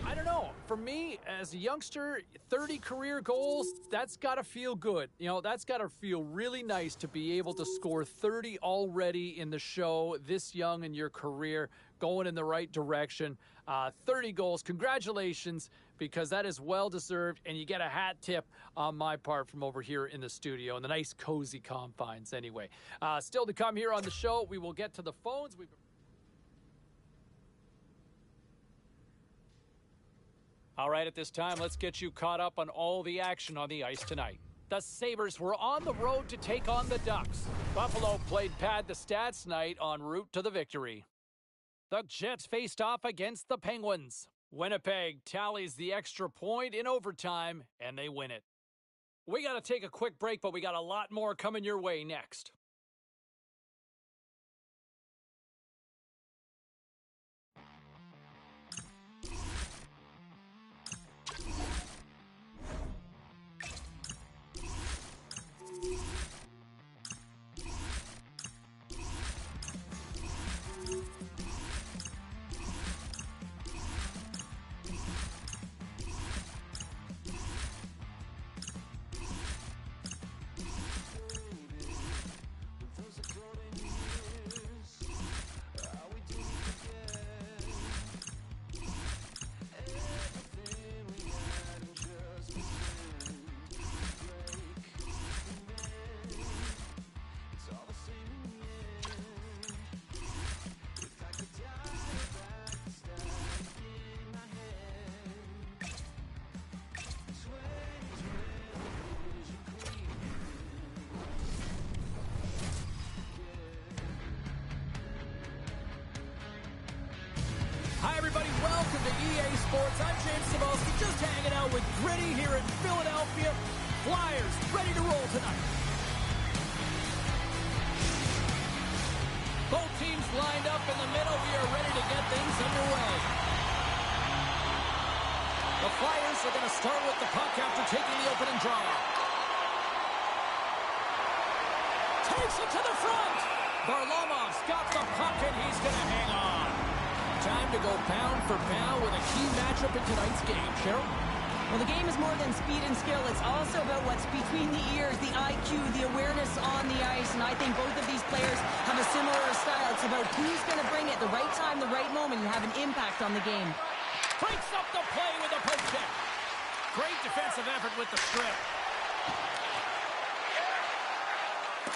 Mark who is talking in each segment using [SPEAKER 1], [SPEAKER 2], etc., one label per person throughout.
[SPEAKER 1] I don't know. For me, as a youngster, 30 career goals, that's got to feel good. You know, that's got to feel really nice to be able to score 30 already in the show this young in your career, going in the right direction. 30 goals. Congratulations, because that is well-deserved, and you get a hat tip on my part from over here in the studio in the nice, cozy confines anyway. Still to come here on the show, we will get to the phones. All right, at this time, let's get you caught up on all the action on the ice tonight. The Sabres were on the road to take on the Ducks. Buffalo played pad the stats night en route to the victory. The Jets faced off against the Penguins. Winnipeg tallies the extra point in overtime, and they win it. We got to take a quick break, but we got a lot more coming your way next. Hi, everybody. Welcome to EA Sports. I'm James Cebulski, just hanging out with Gritty here in Philadelphia. Flyers ready to roll tonight. Both teams lined up in the middle. We are ready to get things underway. The Flyers are going to start with the puck after taking the opening draw. Takes it to the front. Varlamov's got the puck, and he's going to hang on. Time to go pound for pound with a key matchup in tonight's game. Cheryl?
[SPEAKER 2] Well, the game is more than speed and skill. It's also about what's between the ears, the IQ, the awareness on the ice. And I think both of these players have a similar style. It's about who's going to bring it the right time, the right moment, and have an impact on the game.
[SPEAKER 1] Breaks up the play with a poke check. Great defensive effort with the strip.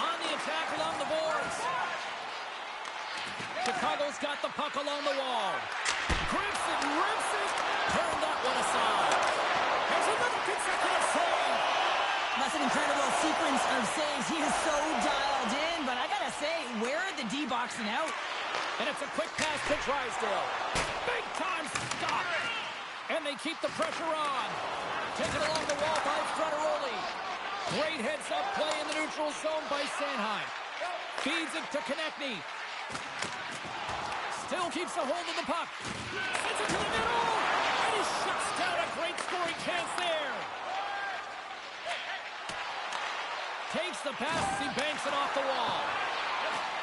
[SPEAKER 1] On the attack along the boards. Chicago's got the puck along the wall. Grips it, rips it. Turn that one aside. There's another consecutive save.
[SPEAKER 2] That's an incredible sequence of saves. He is so dialed in, but I gotta say, where are the D boxing out?
[SPEAKER 1] And it's a quick pass to Drysdale. Big time stop. And they keep the pressure on. Taken along the wall by Frattaroli. Great heads-up play in the neutral zone by Sanheim. Feeds it to Konechny. Still keeps a hold of the puck. Sends it to the middle. And he shuts down a great scoring chance there. Takes the pass as he banks it off the wall.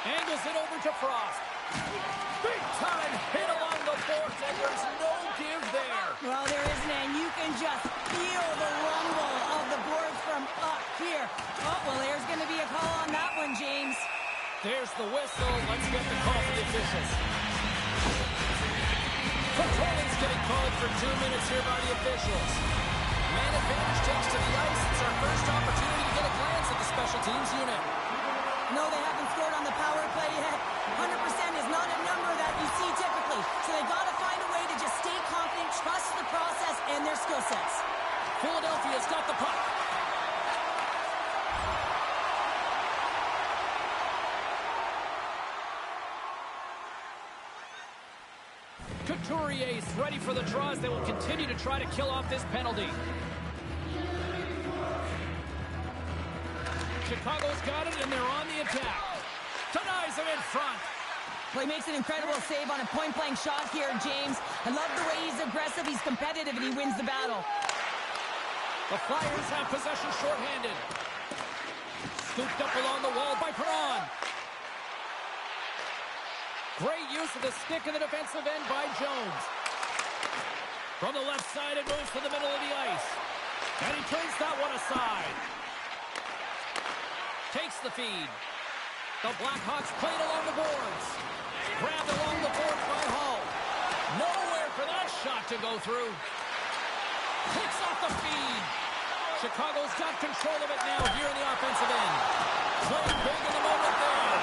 [SPEAKER 1] Angles it over to Frost. Big time hit along the boards, and there's no give there.
[SPEAKER 2] Well, there isn't, and you can just feel the rumble of the boards from up here. Oh, well, there's going to be a call on that one, James.
[SPEAKER 1] There's the whistle. Let's get the call from the officials. Patroling's getting called for 2 minutes here by the officials. Man advantage takes to the ice. It's our first opportunity to get a glance at the special teams unit.
[SPEAKER 2] No, they haven't scored on the power play yet. 100% is not a number that you see typically. So they got to find a way to just stay confident, trust the process and their skill sets.
[SPEAKER 1] Philadelphia's got the puck. Couturier's ready for the draws. They will continue to try to kill off this penalty. Chicago's got it, and they're on the attack. Denies him in front.
[SPEAKER 2] Well, he makes an incredible save on a point-blank shot here, James. I love the way he's aggressive, he's competitive, and he wins the battle.
[SPEAKER 1] The Flyers have possession shorthanded. Scooped up along the wall by Perron. Great use of the stick in the defensive end by Jones. From the left side, it moves to the middle of the ice. And he turns that one aside. Takes the feed. The Blackhawks played along the boards. Grabbed along the boards by Hull. Nowhere for that shot to go through. Picks off the feed. Chicago's got control of it now here in the offensive end. Playing big in the moment there.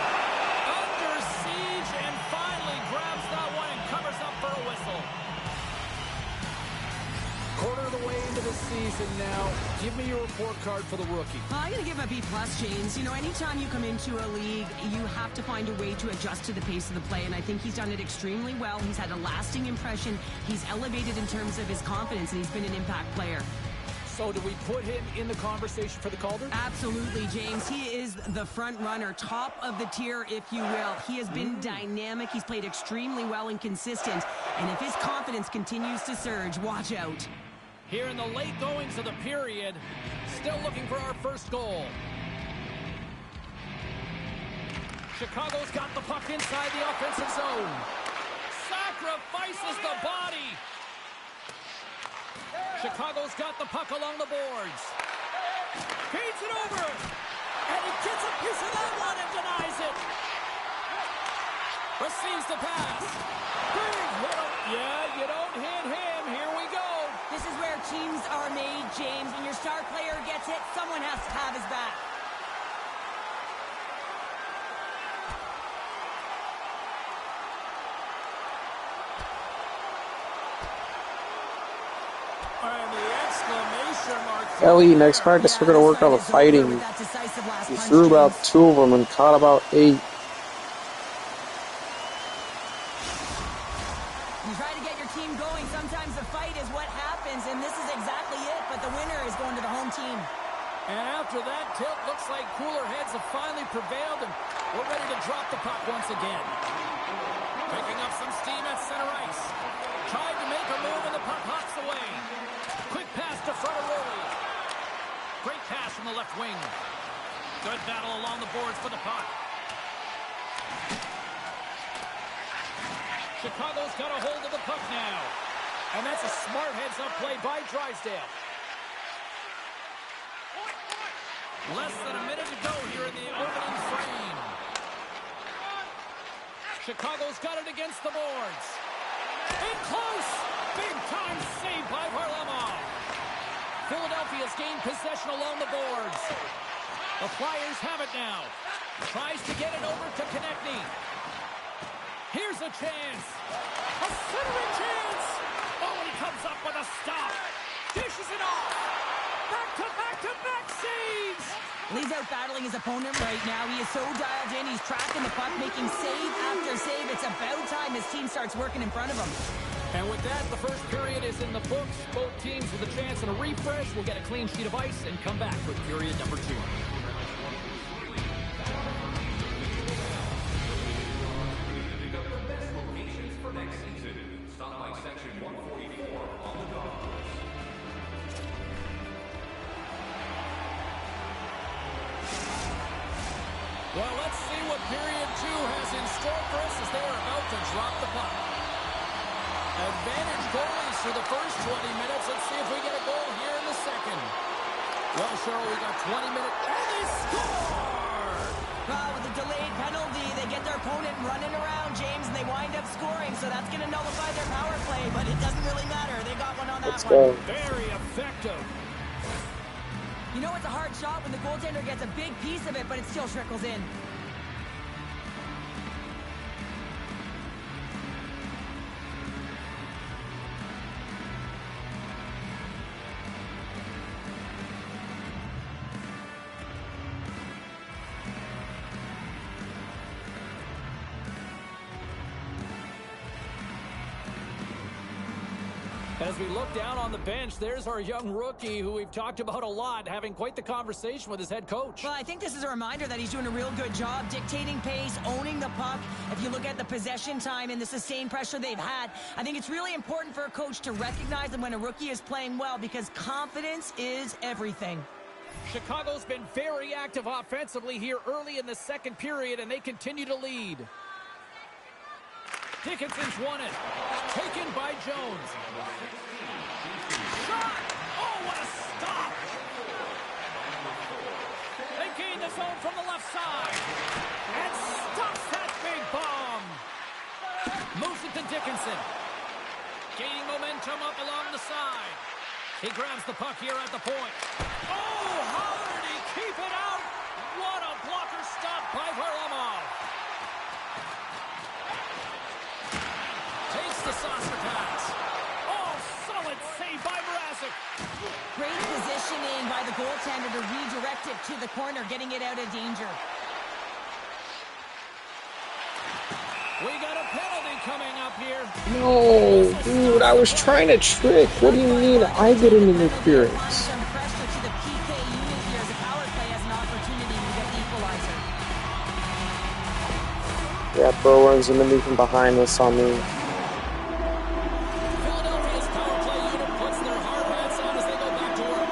[SPEAKER 1] Under siege and finally grabs that one and covers up for a whistle. Quarter of the way into the season now. Give me your report card for the rookie.
[SPEAKER 2] I'm going to give him a B+, James. You know, anytime you come into a league, you have to find a way to adjust to the pace of the play, and I think he's done it extremely well. He's had a lasting impression. He's elevated in terms of his confidence, and he's been an impact player.
[SPEAKER 1] So do we put him in the conversation for the Calder?
[SPEAKER 2] Absolutely, James. He is the front runner, top of the tier, if you will. He has been dynamic. He's played extremely well and consistent. And if his confidence continues to surge, watch out.
[SPEAKER 1] Here in the late goings of the period, still looking for our first goal. Chicago's got the puck inside the offensive zone. Sacrifices the body. Chicago's got the puck along the boards. Feeds it over. And he gets a piece of that one and denies it. Receives the pass. Big hit. Yeah, you don't hit him. Here we go.
[SPEAKER 2] This is where teams are made, James. When your star player gets hit, someone has to have his back.
[SPEAKER 3] Ellie, next practice we're going to work on the fighting. He threw about 2 of them and caught about 8.
[SPEAKER 2] You try to get your team going. Sometimes the fight is what happens, and this is exactly it. But the winner is going to the home team.
[SPEAKER 1] And after that tilt, looks like cooler heads have finally prevailed, and we're ready to drop the puck once again. Picking up some steam at center ice. Tried to make a move, and the puck hops away. Quick pass to Frontaroli. Great pass from the left wing. Good battle along the boards for the puck. Chicago's got a hold of the puck now. And that's a smart heads-up play by Drysdale. Less than a minute to go here in the opening frame. Chicago's got it against the boards. In close! Big-time save by Varlamov. Philadelphia's gained possession along the boards. The Flyers have it now. Tries to get it over to Konechny. Here's a chance. A centering chance. Oh, and he comes up with a stop. Dishes it off. Back-to-back-to-back saves.
[SPEAKER 2] He's out battling his opponent right now. He is so dialed in. He's tracking the puck, making save after save. It's about time his team starts working in front of him.
[SPEAKER 1] And with that, the first period is in the books. Both teams with a chance and a refresh will get a clean sheet of ice and come back with period number 2. Well, let's see what period 2 has in store for us as they are about to drop the puck. Advantage goalies for the first 20 minutes. Let's see if we get a goal here in the second. Well, Cheryl, we got 20 minutes, and they score!
[SPEAKER 2] Well, with a delayed penalty, they get their opponent running around, James, and they wind up scoring, so that's going to nullify their power play, but it doesn't really matter. They got one on that one.
[SPEAKER 1] Very effective.
[SPEAKER 2] You know it's a hard shot when the goaltender gets a big piece of it, but it still trickles in.
[SPEAKER 1] As we look down on the bench, there's our young rookie who we've talked about a lot, having quite the conversation with his head coach.
[SPEAKER 2] Well, I think this is a reminder that he's doing a real good job dictating pace, owning the puck. If you look at the possession time and the sustained pressure they've had, I think it's really important for a coach to recognize them when a rookie is playing well, because confidence is everything.
[SPEAKER 1] Chicago's been very active offensively here early in the second period, and they continue to lead. Dickinson's won it. Taken by Jones. Shot! Oh, what a stop! They gain the zone from the left side. And stops that big bomb. Moves it to Dickinson. Gaining momentum up along the side. He grabs the puck here at the point. Oh, how did he keep it out? What a blocker stop by Varlamov. Takes the saucer pass. Oh, solid save by Mrazek.
[SPEAKER 2] Great positioning by the goaltender to redirect it to the corner, getting it out of danger.
[SPEAKER 1] We got a penalty coming up here.
[SPEAKER 3] No, dude, I was trying to trick. What do you mean I get an interference?
[SPEAKER 2] Some pressure to the PK unit here as the power play has an opportunity to get the equalizer.
[SPEAKER 3] Yeah, bro runs into me from behind this on me.
[SPEAKER 1] Philadelphia's power play unit puts their hard hats on as they go back to work.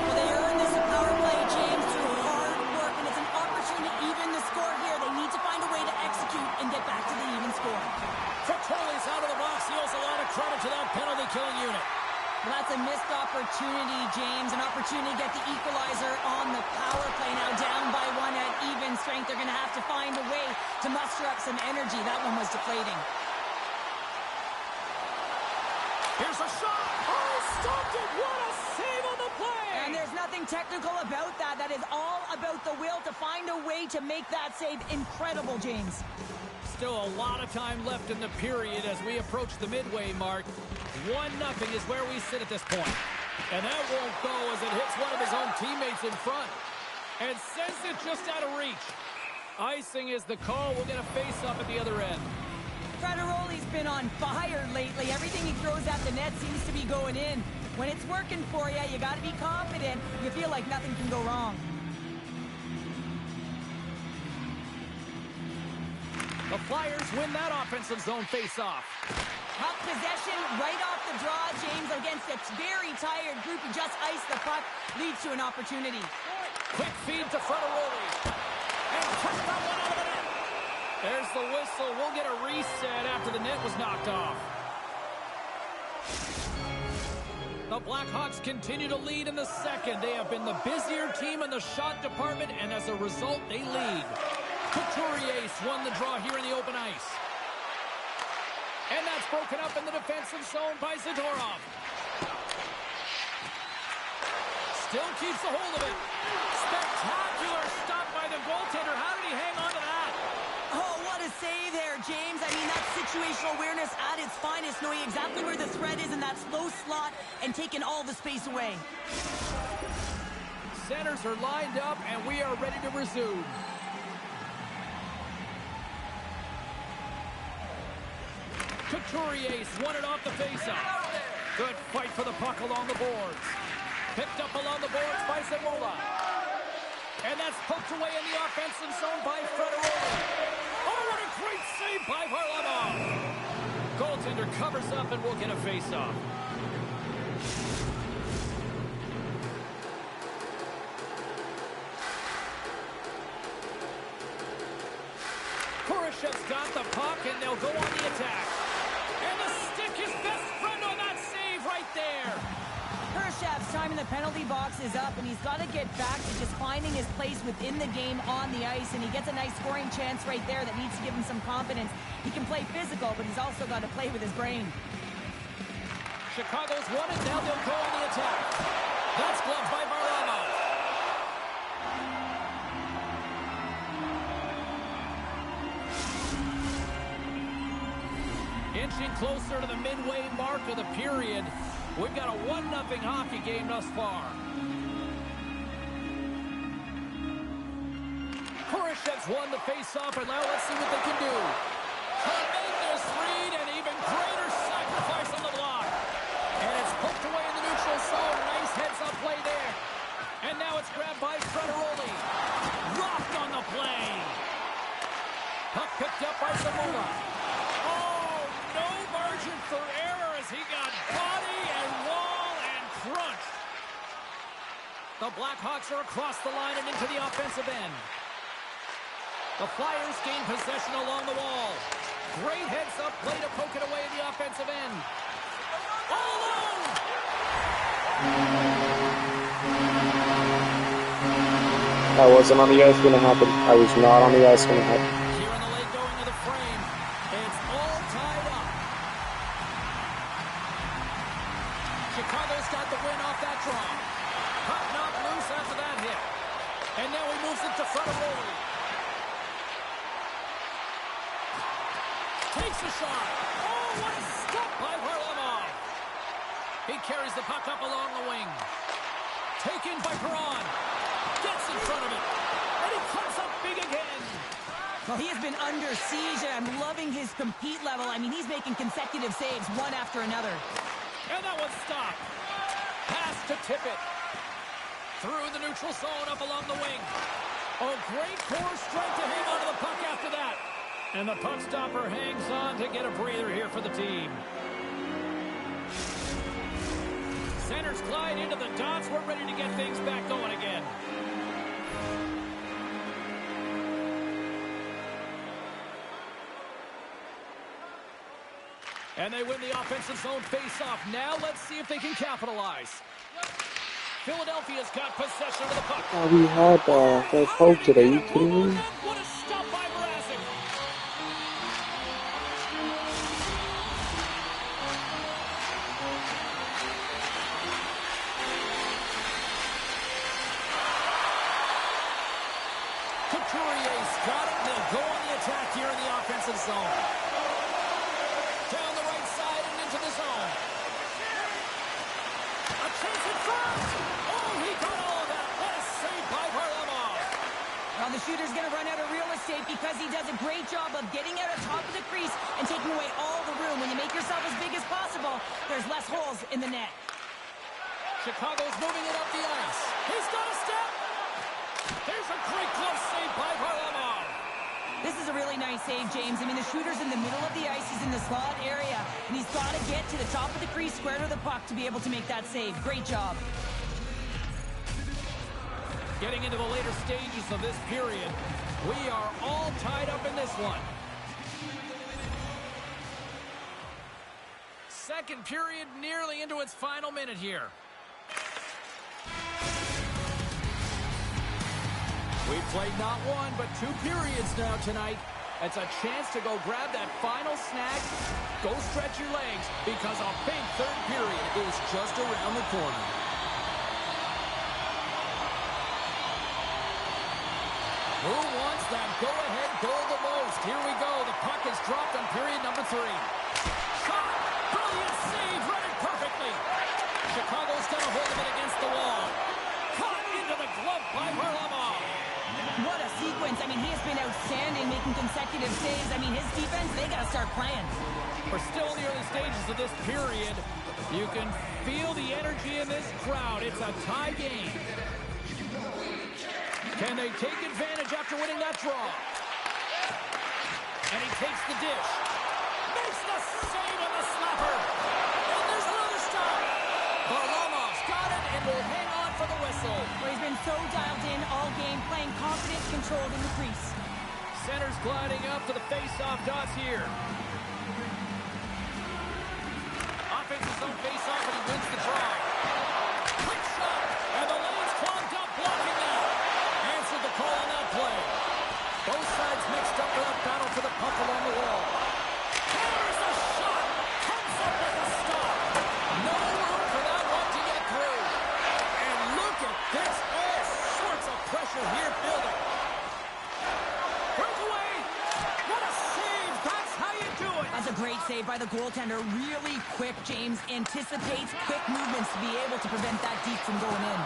[SPEAKER 2] Well, they earned this power play, James, through hard work, and it's an opportunity to even the score here. They need to find a way to execute and get back to the even score.
[SPEAKER 1] Fertoli's out of the box. He owes a lot of credit to that penalty-killing unit.
[SPEAKER 2] Well, that's a missed opportunity, James. An opportunity to get the equalizer on the power play. Now down by one at even strength. They're going to have to find a way to muster up some energy. That one was deflating.
[SPEAKER 1] Here's a shot. Oh, stopped it. What a save on the play.
[SPEAKER 2] And there's nothing technical about that. That is all about the will to find a way to make that save incredible, James.
[SPEAKER 1] Still a lot of time left in the period as we approach the midway mark. 1-0 is where we sit at this point. And that won't go as it hits one of his own teammates in front. And sends it just out of reach. Icing is the call. We'll get a face-up at the other end.
[SPEAKER 2] Frattaroli's been on fire lately. Everything he throws at the net seems to be going in. When it's working for you, you got to be confident. You feel like nothing can go wrong.
[SPEAKER 1] The Flyers win that offensive zone face-off.
[SPEAKER 2] Puck possession right off the draw, James, against a very tired group who just iced the puck, leads to an opportunity.
[SPEAKER 1] Quick feed to Frattaroli. And took that one out of the net. There's the whistle. We'll get a reset after the net was knocked off. The Blackhawks continue to lead in the second. They have been the busier team in the shot department, and as a result, they lead. Couturier won the draw here in the open ice. And that's broken up in the defensive zone by Zadorov. Still keeps a hold of it. Spectacular stop by the goaltender. How did he hang on to that?
[SPEAKER 2] Oh, what a save there, James. I mean, that's situational awareness at its finest, knowing exactly where the threat is in that slow slot and taking all the space away.
[SPEAKER 1] Centers are lined up, and we are ready to resume. Couturier won it off the faceoff. Good fight for the puck along the boards. Picked up along the boards by Zamola. And that's poked away in the offensive zone by Frattaroli. Oh, what a great save by Varlamov. Goaltender covers up and we'll get a faceoff. Kurashev's got the puck and they'll go on the attack. And the stick his best friend on that save right there.
[SPEAKER 2] Kurashev's time in the penalty box is up, and he's got to get back to just finding his place within the game on the ice, and he gets a nice scoring chance right there that needs to give him some confidence. He can play physical, but he's also got to play with his brain.
[SPEAKER 1] Chicago's won it, now they'll go on the attack. That's gloved by Varlamov. Inching closer to the midway mark of the period. We've got a 1-0 hockey game thus far. Kurashev's won the face-off, and now let's see what they can do. Tremendous read and even greater sacrifice on the block. The Blackhawks are across the line and into the offensive end. The Flyers gain possession along the wall. Great heads-up play to poke it away in the offensive end. All alone!
[SPEAKER 3] I wasn't on the ice when it happened. I was not on the ice when it happened.
[SPEAKER 1] Here on the late going to the frame. It's all tied up. Chicago's got the win off that draw. Puck knocked loose after that hit. And now he moves it to front of goal. Takes a shot. Oh, what a stop by Varlamov. He carries the puck up along the wing. Taken by Perron. Gets in front of it. And he comes up big again.
[SPEAKER 2] Well, he has been under siege, and I'm loving his compete level. I mean, he's making consecutive saves one after another.
[SPEAKER 1] And that one's stopped. Pass to Tippett. Through the neutral zone up along the wing. Oh, great core strength to hang onto the puck after that. And the puck stopper hangs on to get a breather here for the team. Centers glide into the dots. We're ready to get things back going again. And they win the offensive zone face-off. Now let's see if they can capitalize. Philadelphia's got possession of the puck.
[SPEAKER 3] We had that hope today. Are you kidding me?
[SPEAKER 1] What a stop by Mrazek. Couturier's got it. They'll go on the attack here in the offensive zone. Down the right side and into the zone. A chance in front. Oh, he got all of that. What a save by Varlamov.
[SPEAKER 2] Well, the shooter's going to run out of real estate because he does a great job of getting out on top of the crease and taking away all the room. When you make yourself as big as possible, there's less holes in the net.
[SPEAKER 1] Chicago's moving it up the ice. He's got a step. There's a great glove save by Varlamov.
[SPEAKER 2] This is a really nice save, James. I mean, the shooter's in the middle of the ice. He's in the slot area, and he's got to get to the top of the crease, square to the puck, to be able to make that save. Great job.
[SPEAKER 1] Getting into the later stages of this period, we are all tied up in this one. Second period nearly into its final minute here. We've played not one, but 2 periods now tonight. It's a chance to go grab that final snack. Go stretch your legs, because a big third period is just around the corner. Who wants that go-ahead goal the most? Here we go. The puck is dropped on period number 3. Shot! Brilliant save! Read it perfectly. Chicago's got a hold of it against the wall. Caught into the glove by Varlamov.
[SPEAKER 2] What a sequence. I mean, he has been outstanding, making consecutive saves. I mean, his defense, they got to start playing.
[SPEAKER 1] We're still in the early stages of this period. You can feel the energy in this crowd. It's a tie game. Can they take advantage after winning that draw? And he takes the dish. Makes the save on the slapper. And there's another stop. Varlamov's got it and will hang on for the whistle.
[SPEAKER 2] Well, he's been so dialed in all game, playing confident, controlled in the crease.
[SPEAKER 1] Center's gliding up to the face-off dots here. Offensive zone face-off, and he wins the draw. Quick shot, and the lane's clogged up, blocking that. Answered the call on that play. Both sides mixed up in a battle for the puck along the wall. There's a shot. Comes up with a stop. No room for that one to get through. And look at this. All sorts of pressure here building. Breakaway. What a save. That's how you do it.
[SPEAKER 2] That's a great save by the goaltender. Really quick, James. Anticipates quick movements to be able to prevent that deep from going in.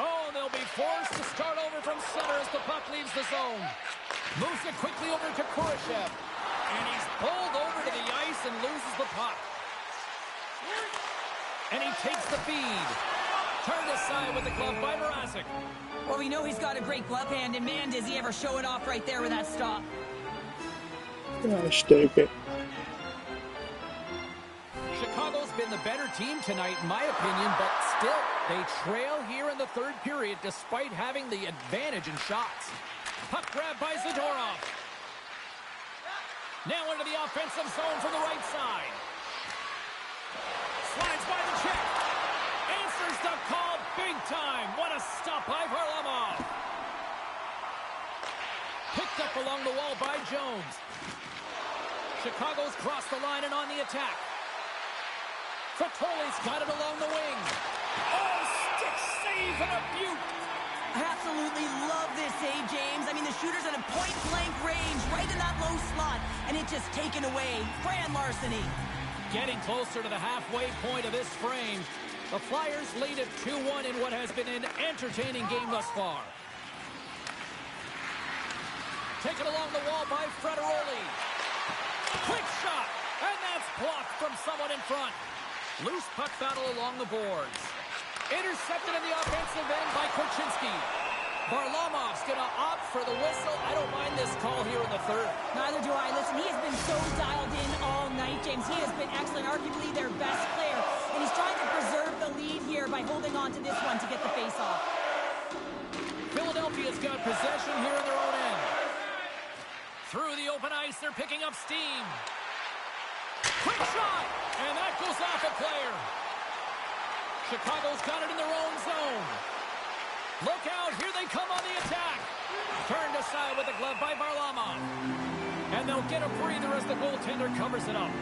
[SPEAKER 1] Oh, they'll be forced to start over from center as the puck leaves the zone. Moves it quickly over to Kurashev. And he's pulled over to the ice and loses the puck. And he takes the feed. Turned aside with the glove by Mrazek.
[SPEAKER 2] Well, we know he's got a great glove hand, and man, does he ever show it off right there with that stop.
[SPEAKER 3] Gosh, take it.
[SPEAKER 1] Chicago's been been the better team tonight, in my opinion, but still, they trail here in the third period despite having the advantage in shots. Puck grab by Zadorov. Now into the offensive zone from the right side. Slides by the check. Answers the call big time. What a stop by Varlamov. Picked up along the wall by Jones. Chicago's crossed the line and on the attack. Fratoli's got it along the wing. Oh, stick save and a beaut.
[SPEAKER 2] I absolutely love this save, James. I mean, the shooter's at a point-blank range, right in that low slot, and it just taken away. Fran Larceny.
[SPEAKER 1] Getting closer to the halfway point of this frame. The Flyers lead at 2-1 in what has been an entertaining game thus far. Taken along the wall by Frattaroli. Quick shot, and that's blocked from someone in front. Loose puck battle along the boards. Intercepted in the offensive end by Korchinski. Varlamov's going to opt for the whistle. I don't mind this call here in the third.
[SPEAKER 2] Neither do I. Listen, he has been so dialed in all night, James. He has been excellent, arguably their best player. And he's trying to preserve the lead here by holding on to this one to get the face-off.
[SPEAKER 1] Philadelphia's got possession here in their own end. Through the open ice, they're picking up steam. Quick shot! And that goes off a player. Chicago's got it in their own zone. Look out, here they come on the attack. Turned aside with the glove by Varlamov. And they'll get a breather as the goaltender covers it up.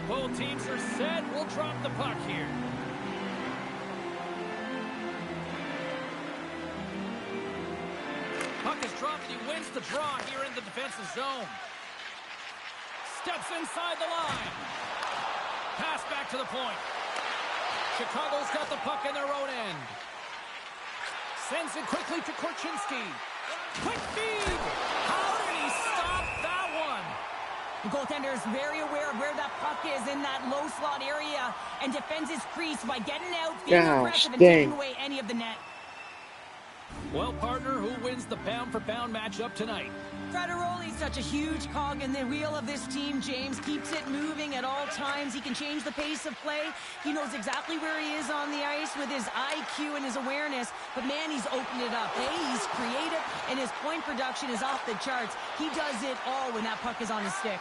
[SPEAKER 1] Both teams are set. We'll drop the puck here. Puck is dropped and he wins the draw here in the defensive zone. Steps inside the line. Pass back to the point. Chicago's got the puck in their own end. Sends it quickly to Korchinski. Quick feed! How did he stop that one?
[SPEAKER 2] The goaltender is very aware of where that puck is in that low slot area and defends his crease by getting out, feeling aggressive, and taking away any of the net.
[SPEAKER 1] Well, partner, who wins the pound-for-pound matchup tonight?
[SPEAKER 2] Frattaroli's such a huge cog in the wheel of this team, James. Keeps it moving at all times. He can change the pace of play. He knows exactly where he is on the ice with his IQ and his awareness. But, man, he's opened it up. Hey, he's creative, and his point production is off the charts. He does it all when that puck is on his stick.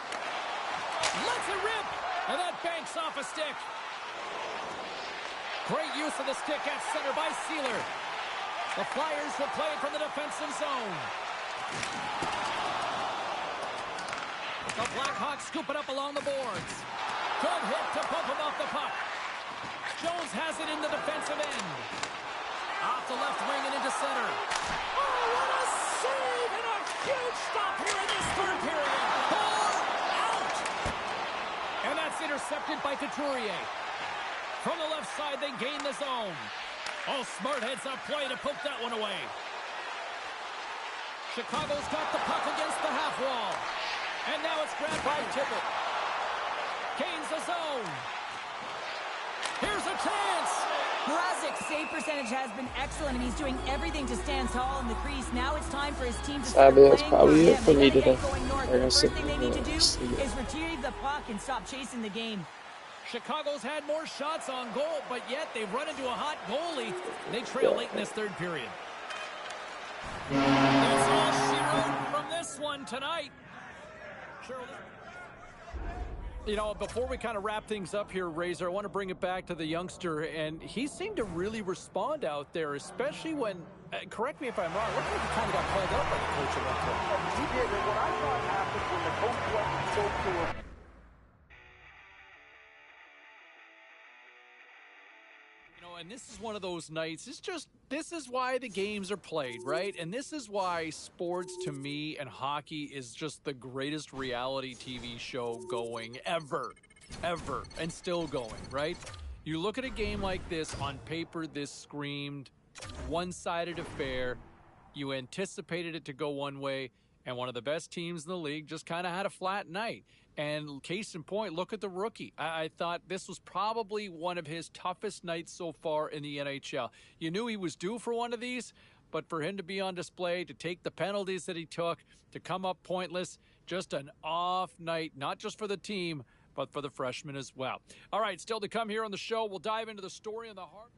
[SPEAKER 1] Lets it rip, and that banks off a stick. Great use of the stick at center by Sealer. The Flyers will play it from the defensive zone. The Blackhawks scoop it up along the boards. Good hit to bump him off the puck. Jones has it in the defensive end. Off the left wing and into center. Oh, what a save and a huge stop here in this third period. Ball out. And that's intercepted by Couturier. From the left side, they gain the zone. Oh, smart heads up play to poke that one away. Chicago's got the puck against the half wall. And now it's grabbed by Tippett. Gains the zone. Here's a chance.
[SPEAKER 2] Mrazek's save percentage has been excellent, and he's doing everything to stand tall in the crease. Now it's time for his team to start
[SPEAKER 3] Sadly, that's
[SPEAKER 2] playing
[SPEAKER 3] probably it
[SPEAKER 2] him.
[SPEAKER 3] for me
[SPEAKER 2] They
[SPEAKER 3] today.
[SPEAKER 2] get going north.
[SPEAKER 3] Like I
[SPEAKER 2] The
[SPEAKER 3] said,
[SPEAKER 2] first thing they need to do
[SPEAKER 3] see ya.
[SPEAKER 2] is retrieve the puck and stop chasing the game.
[SPEAKER 1] Chicago's had more shots on goal, but yet they've run into a hot goalie. They trail late in this third period. That's all she wrote from this one tonight. You know, before we kind of wrap things up here, Razor, I want to bring it back to the youngster, and he seemed to really respond out there, especially when, correct me if I'm wrong, looks like he kind of got called out by the coach at one point.
[SPEAKER 4] He did, and what I thought happened when the coach went and spoke to him.
[SPEAKER 1] And this is one of those nights, this is why the games are played, right? And this is why sports, to me, and hockey is just the greatest reality TV show going ever, and still going, right? You look at a game like this, on paper, this screamed one-sided affair. You anticipated it to go one way, and one of the best teams in the league just kind of had a flat night. And case in point, look at the rookie. I thought this was probably one of his toughest nights so far in the NHL. You knew he was due for one of these, but for him to be on display, to take the penalties that he took, to come up pointless, just an off night, not just for the team, but for the freshmen as well. All right, still to come here on the show, we'll dive into the story on the heart.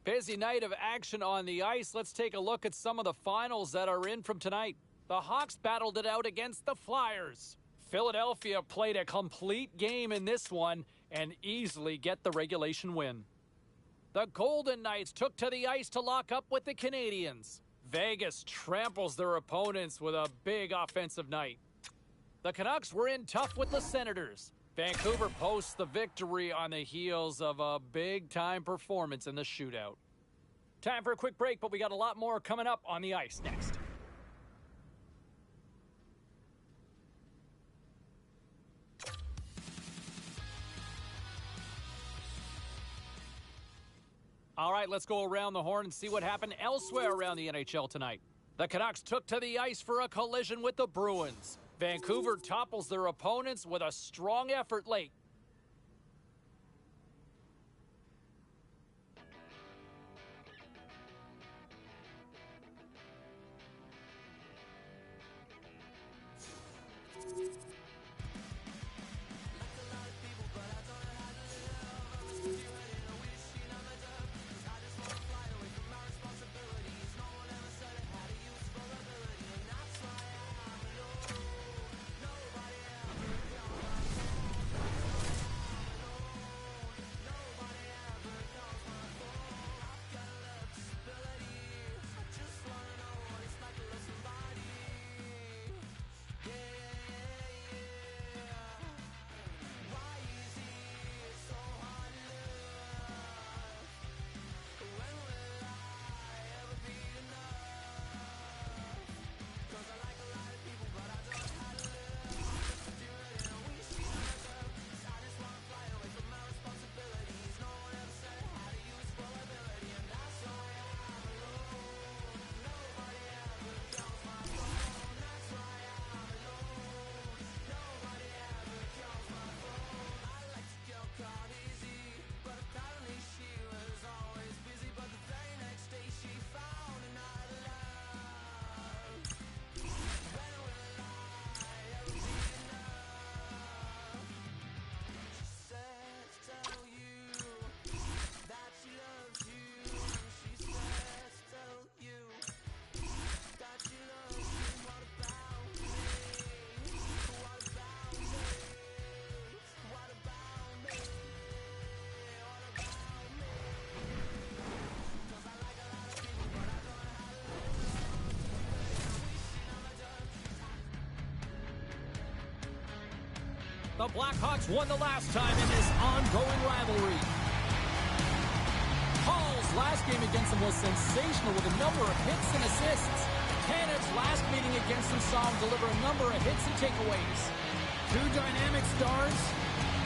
[SPEAKER 1] Busy night of action on the ice. Let's take a look at some of the finals that are in from tonight. The Hawks battled it out against the Flyers. Philadelphia played a complete game in this one and easily get the regulation win. The Golden Knights took to the ice to lock up with the Canadiens. Vegas tramples their opponents with a big offensive night. The Canucks were in tough with the Senators. Vancouver posts the victory on the heels of a big-time performance in the shootout. Time for a quick break, but we got a lot more coming up on the ice next. All right, let's go around the horn and see what happened elsewhere around the NHL tonight. The Canucks took to the ice for a collision with the Bruins. Vancouver topples their opponents with a strong effort late. The Blackhawks won the last time in this ongoing rivalry. Hall's last game against them was sensational with a number of hits and assists. Canada's last meeting against them saw him deliver a number of hits and takeaways. Two dynamic stars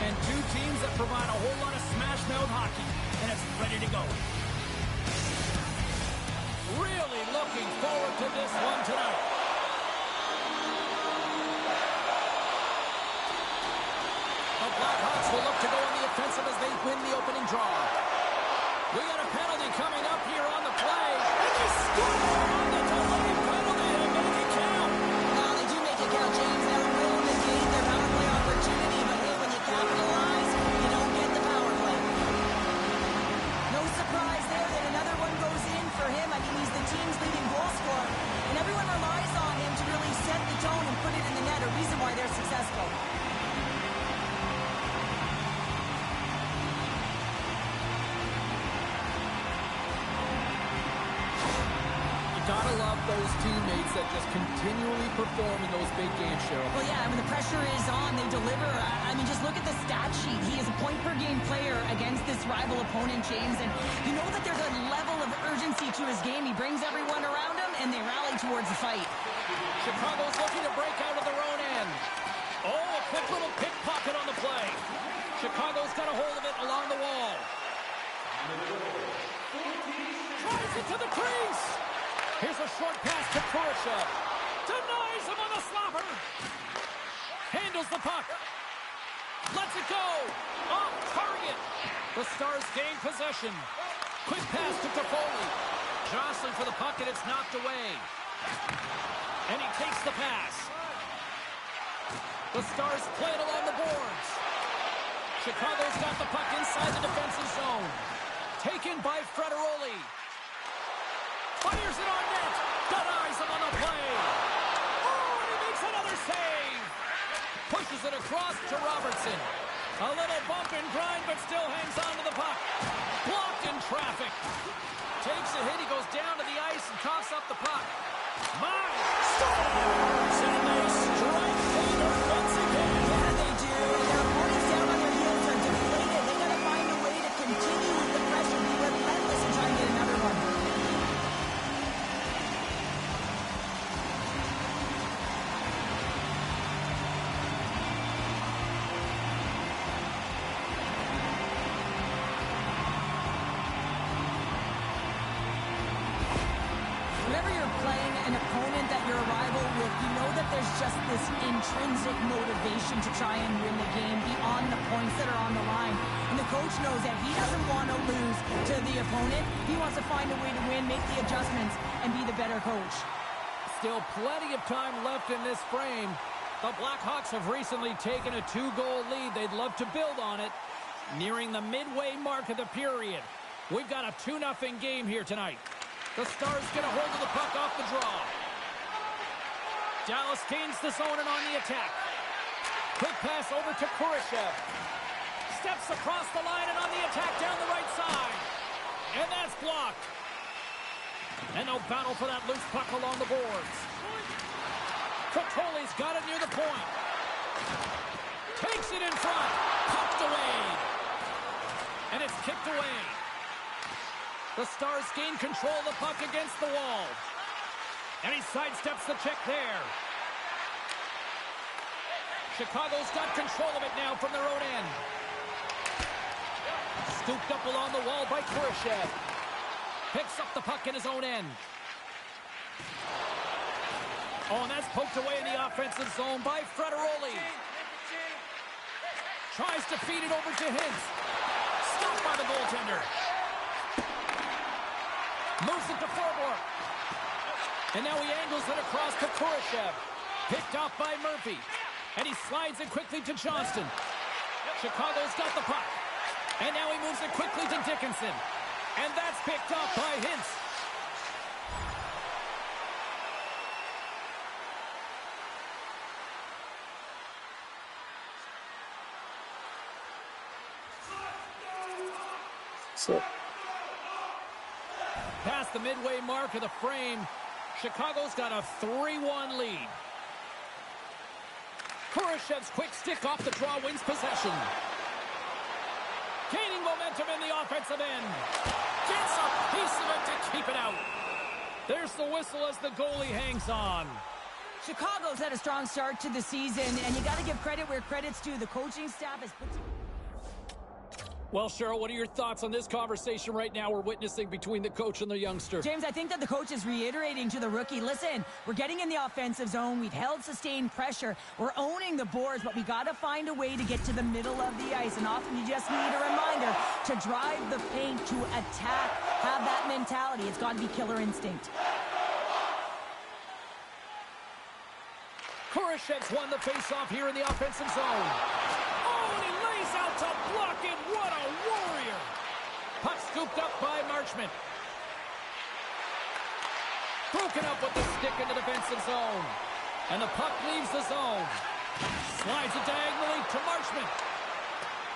[SPEAKER 1] and two teams that provide a whole lot of smash-mouth hockey, and it's ready to go. Really looking forward to this one tonight. The Blackhawks will look to go on the offensive as they win the opening draw. We got a penalty coming up here on the play. And they score on the delayed penalty to make it count.
[SPEAKER 2] Well, they do make it count, James. They will negate their power play opportunity, but hey, when you capitalize, you don't get the power play. No surprise there that another one goes in for him. I mean, he's the team's leading goal scorer, and everyone relies on him to really set the tone and put it in the net, a reason why they're successful.
[SPEAKER 1] Gotta love those teammates that just continually perform in those big games, Cheryl.
[SPEAKER 2] Well, yeah, when the pressure is on, they deliver. I mean, just look at the stat sheet. He is a point-per-game player against this rival opponent, James, and you know that there's a level of urgency to his game. He brings everyone around him, and they rally towards the fight.
[SPEAKER 1] Chicago's looking to break out of their own end. Oh, a quick little pickpocket on the play. Chicago's got a hold of it along the wall. Tries it to the crease. Here's a short pass to Kurashev. Denies him on the slapper. Handles the puck. Lets it go. Off target. The Stars gain possession. Quick pass to Toffoli. Jostling for the puck, and it's knocked away. And he takes the pass. The Stars play it along the boards. Chicago's got the puck inside the defensive zone. Taken by Frederoli. Fires it on net. Denies him on the play. Oh, and he makes another save. Pushes it across to Robertson. A little bump and grind, but still hangs on to the puck. Blocked in traffic. Takes a hit. He goes down to the ice and coughs up the puck. Stars! And they strike Taylor once again.
[SPEAKER 2] Yeah, they do. And their opponents down on their heels are deflated. They got to find a way to continue with the pressure, be relentless, and try and get another one. Whenever you're playing an opponent that you're a rival with, you know that there's just this intrinsic motivation to try and win the game beyond the points that are on the line. And the coach knows that he doesn't want to lose to the opponent. He wants to find a way to win, make the adjustments, and be the better coach.
[SPEAKER 1] Still plenty of time left in this frame. The Blackhawks have recently taken a 2-goal lead. They'd love to build on it. Nearing the midway mark of the period. We've got a 2-0 game here tonight. The Stars get a hold of the puck off the draw. Dallas gains the zone and on the attack. Quick pass over to Kurashev. Steps across the line and on the attack down the right side. And that's blocked. And no battle for that loose puck along the boards. Fotoli's got it near the point. Takes it in front. Pucked away. And it's kicked away. The Stars gain control of the puck against the wall. And he sidesteps the check there. Chicago's got control of it now from their own end. Scooped up along the wall by Kurashev. Picks up the puck in his own end. Oh, and that's poked away in the offensive zone by Frederoli. Tries to feed it over to Hintz. Stopped by the goaltender. Moves it to forward. And now he angles it across to Kurashev. Picked off by Murphy. And he slides it quickly to Johnston. Chicago's got the puck. And now he moves it quickly to Dickinson. And that's picked off by Hintz.
[SPEAKER 3] So,
[SPEAKER 1] Past the midway mark of the frame, Chicago's got a 3-1 lead. Kurashev's quick stick off the draw wins possession. Gaining momentum in the offensive end. Gets a piece of it to keep it out. There's the whistle as the goalie hangs on.
[SPEAKER 2] Chicago's had a strong start to the season, and you got to give credit where credit's due. The coaching staff has put...
[SPEAKER 1] Well, Cheryl, what are your thoughts on this conversation right now we're witnessing between the coach and the youngster?
[SPEAKER 2] James, I think that the coach is reiterating to the rookie, listen, we're getting in the offensive zone. We've held sustained pressure. We're owning the boards, but we got to find a way to get to the middle of the ice. And often you just need a reminder to drive the paint, to attack, have that mentality. It's got to be killer instinct.
[SPEAKER 1] Kurashev's won the faceoff here in the offensive zone. Oh, and he lays out to block it. What a warrior. Puck scooped up by Marchment. Broken up with the stick in the defensive zone. And the puck leaves the zone. Slides it diagonally to Marchment.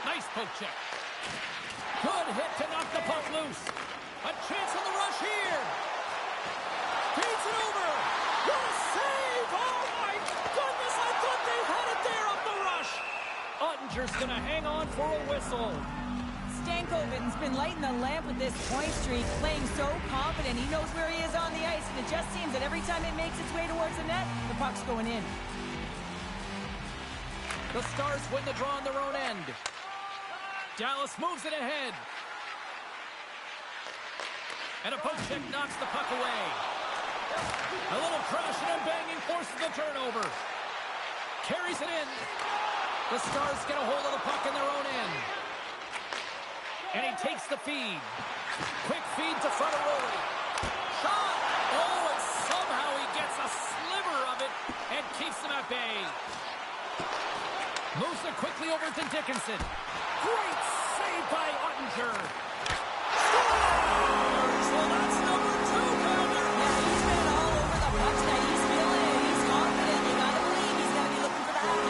[SPEAKER 1] Nice poke check. Good hit to knock the puck loose. A chance on the rush here. Feeds it over. What a save! Oh my goodness, I thought they had it there up the rush. Ottinger's gonna hang on for a whistle.
[SPEAKER 2] Stankoven's been lighting the lamp with this point streak, playing so confident. He knows where he is on the ice, and it just seems that every time it makes its way towards the net, the puck's going in.
[SPEAKER 1] The Stars win the draw on their own end. Dallas moves it ahead. And a poke check knocks the puck away. A little crashing and banging forces the turnover. Carries it in. The Stars get a hold of the puck in their own end. And he takes the feed. Quick feed to Frederoli. Shot! Oh, and somehow he gets gets a sliver of it and keeps them at bay. Moves it quickly over to Dickinson. Great save by Ottinger. Scores! Well, that's number 2, Pounder.
[SPEAKER 2] Yeah, he's been all over the puck tonight. He's feeling it. He's confident. You gotta believe he's gonna be looking for the hat.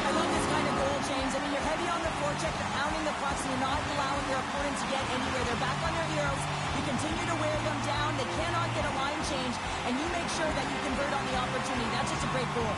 [SPEAKER 2] I love this kind of goal, James. I mean, you're heavy on the forecheck, you're pounding the pucks, and you're not allowing your opponent to get anywhere. They're back on their heels. You continue to wear them down. They cannot get a line change, and you make sure that you convert on the opportunity. That's just a great goal.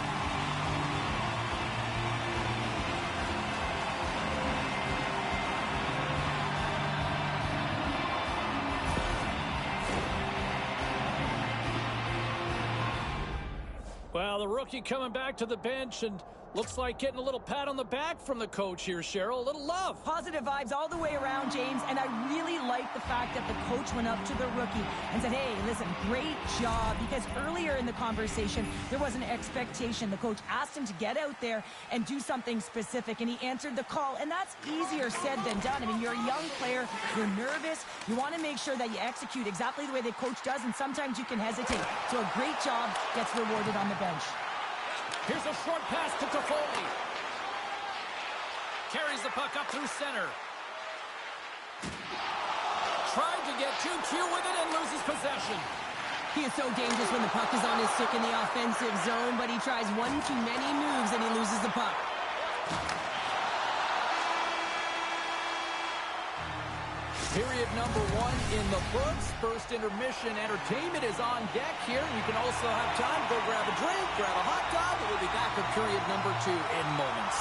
[SPEAKER 1] Well, the rookie coming back to the bench and looks like getting a little pat on the back from the coach here, Cheryl. A little love.
[SPEAKER 2] Positive vibes all the way around, James, and I really like the fact that the coach went up to the rookie and said, hey, listen, great job, because earlier in the conversation, there was an expectation. The coach asked him to get out there and do something specific, and he answered the call, and that's easier said than done. I mean, you're a young player, you're nervous, you want to make sure that you execute exactly the way the coach does, and sometimes you can hesitate. So a great job gets rewarded on the bench.
[SPEAKER 1] Here's a short pass to Toffoli. Carries the puck up through center. Tried to get too cute with it and loses possession.
[SPEAKER 2] He is so dangerous when the puck is on his stick in the offensive zone, but he tries one too many moves and he loses the puck.
[SPEAKER 1] Period number 1 in the books. First intermission entertainment is on deck here. You can also have time to go grab a drink, grab a hot dog, and we'll be back with period number 2 in moments.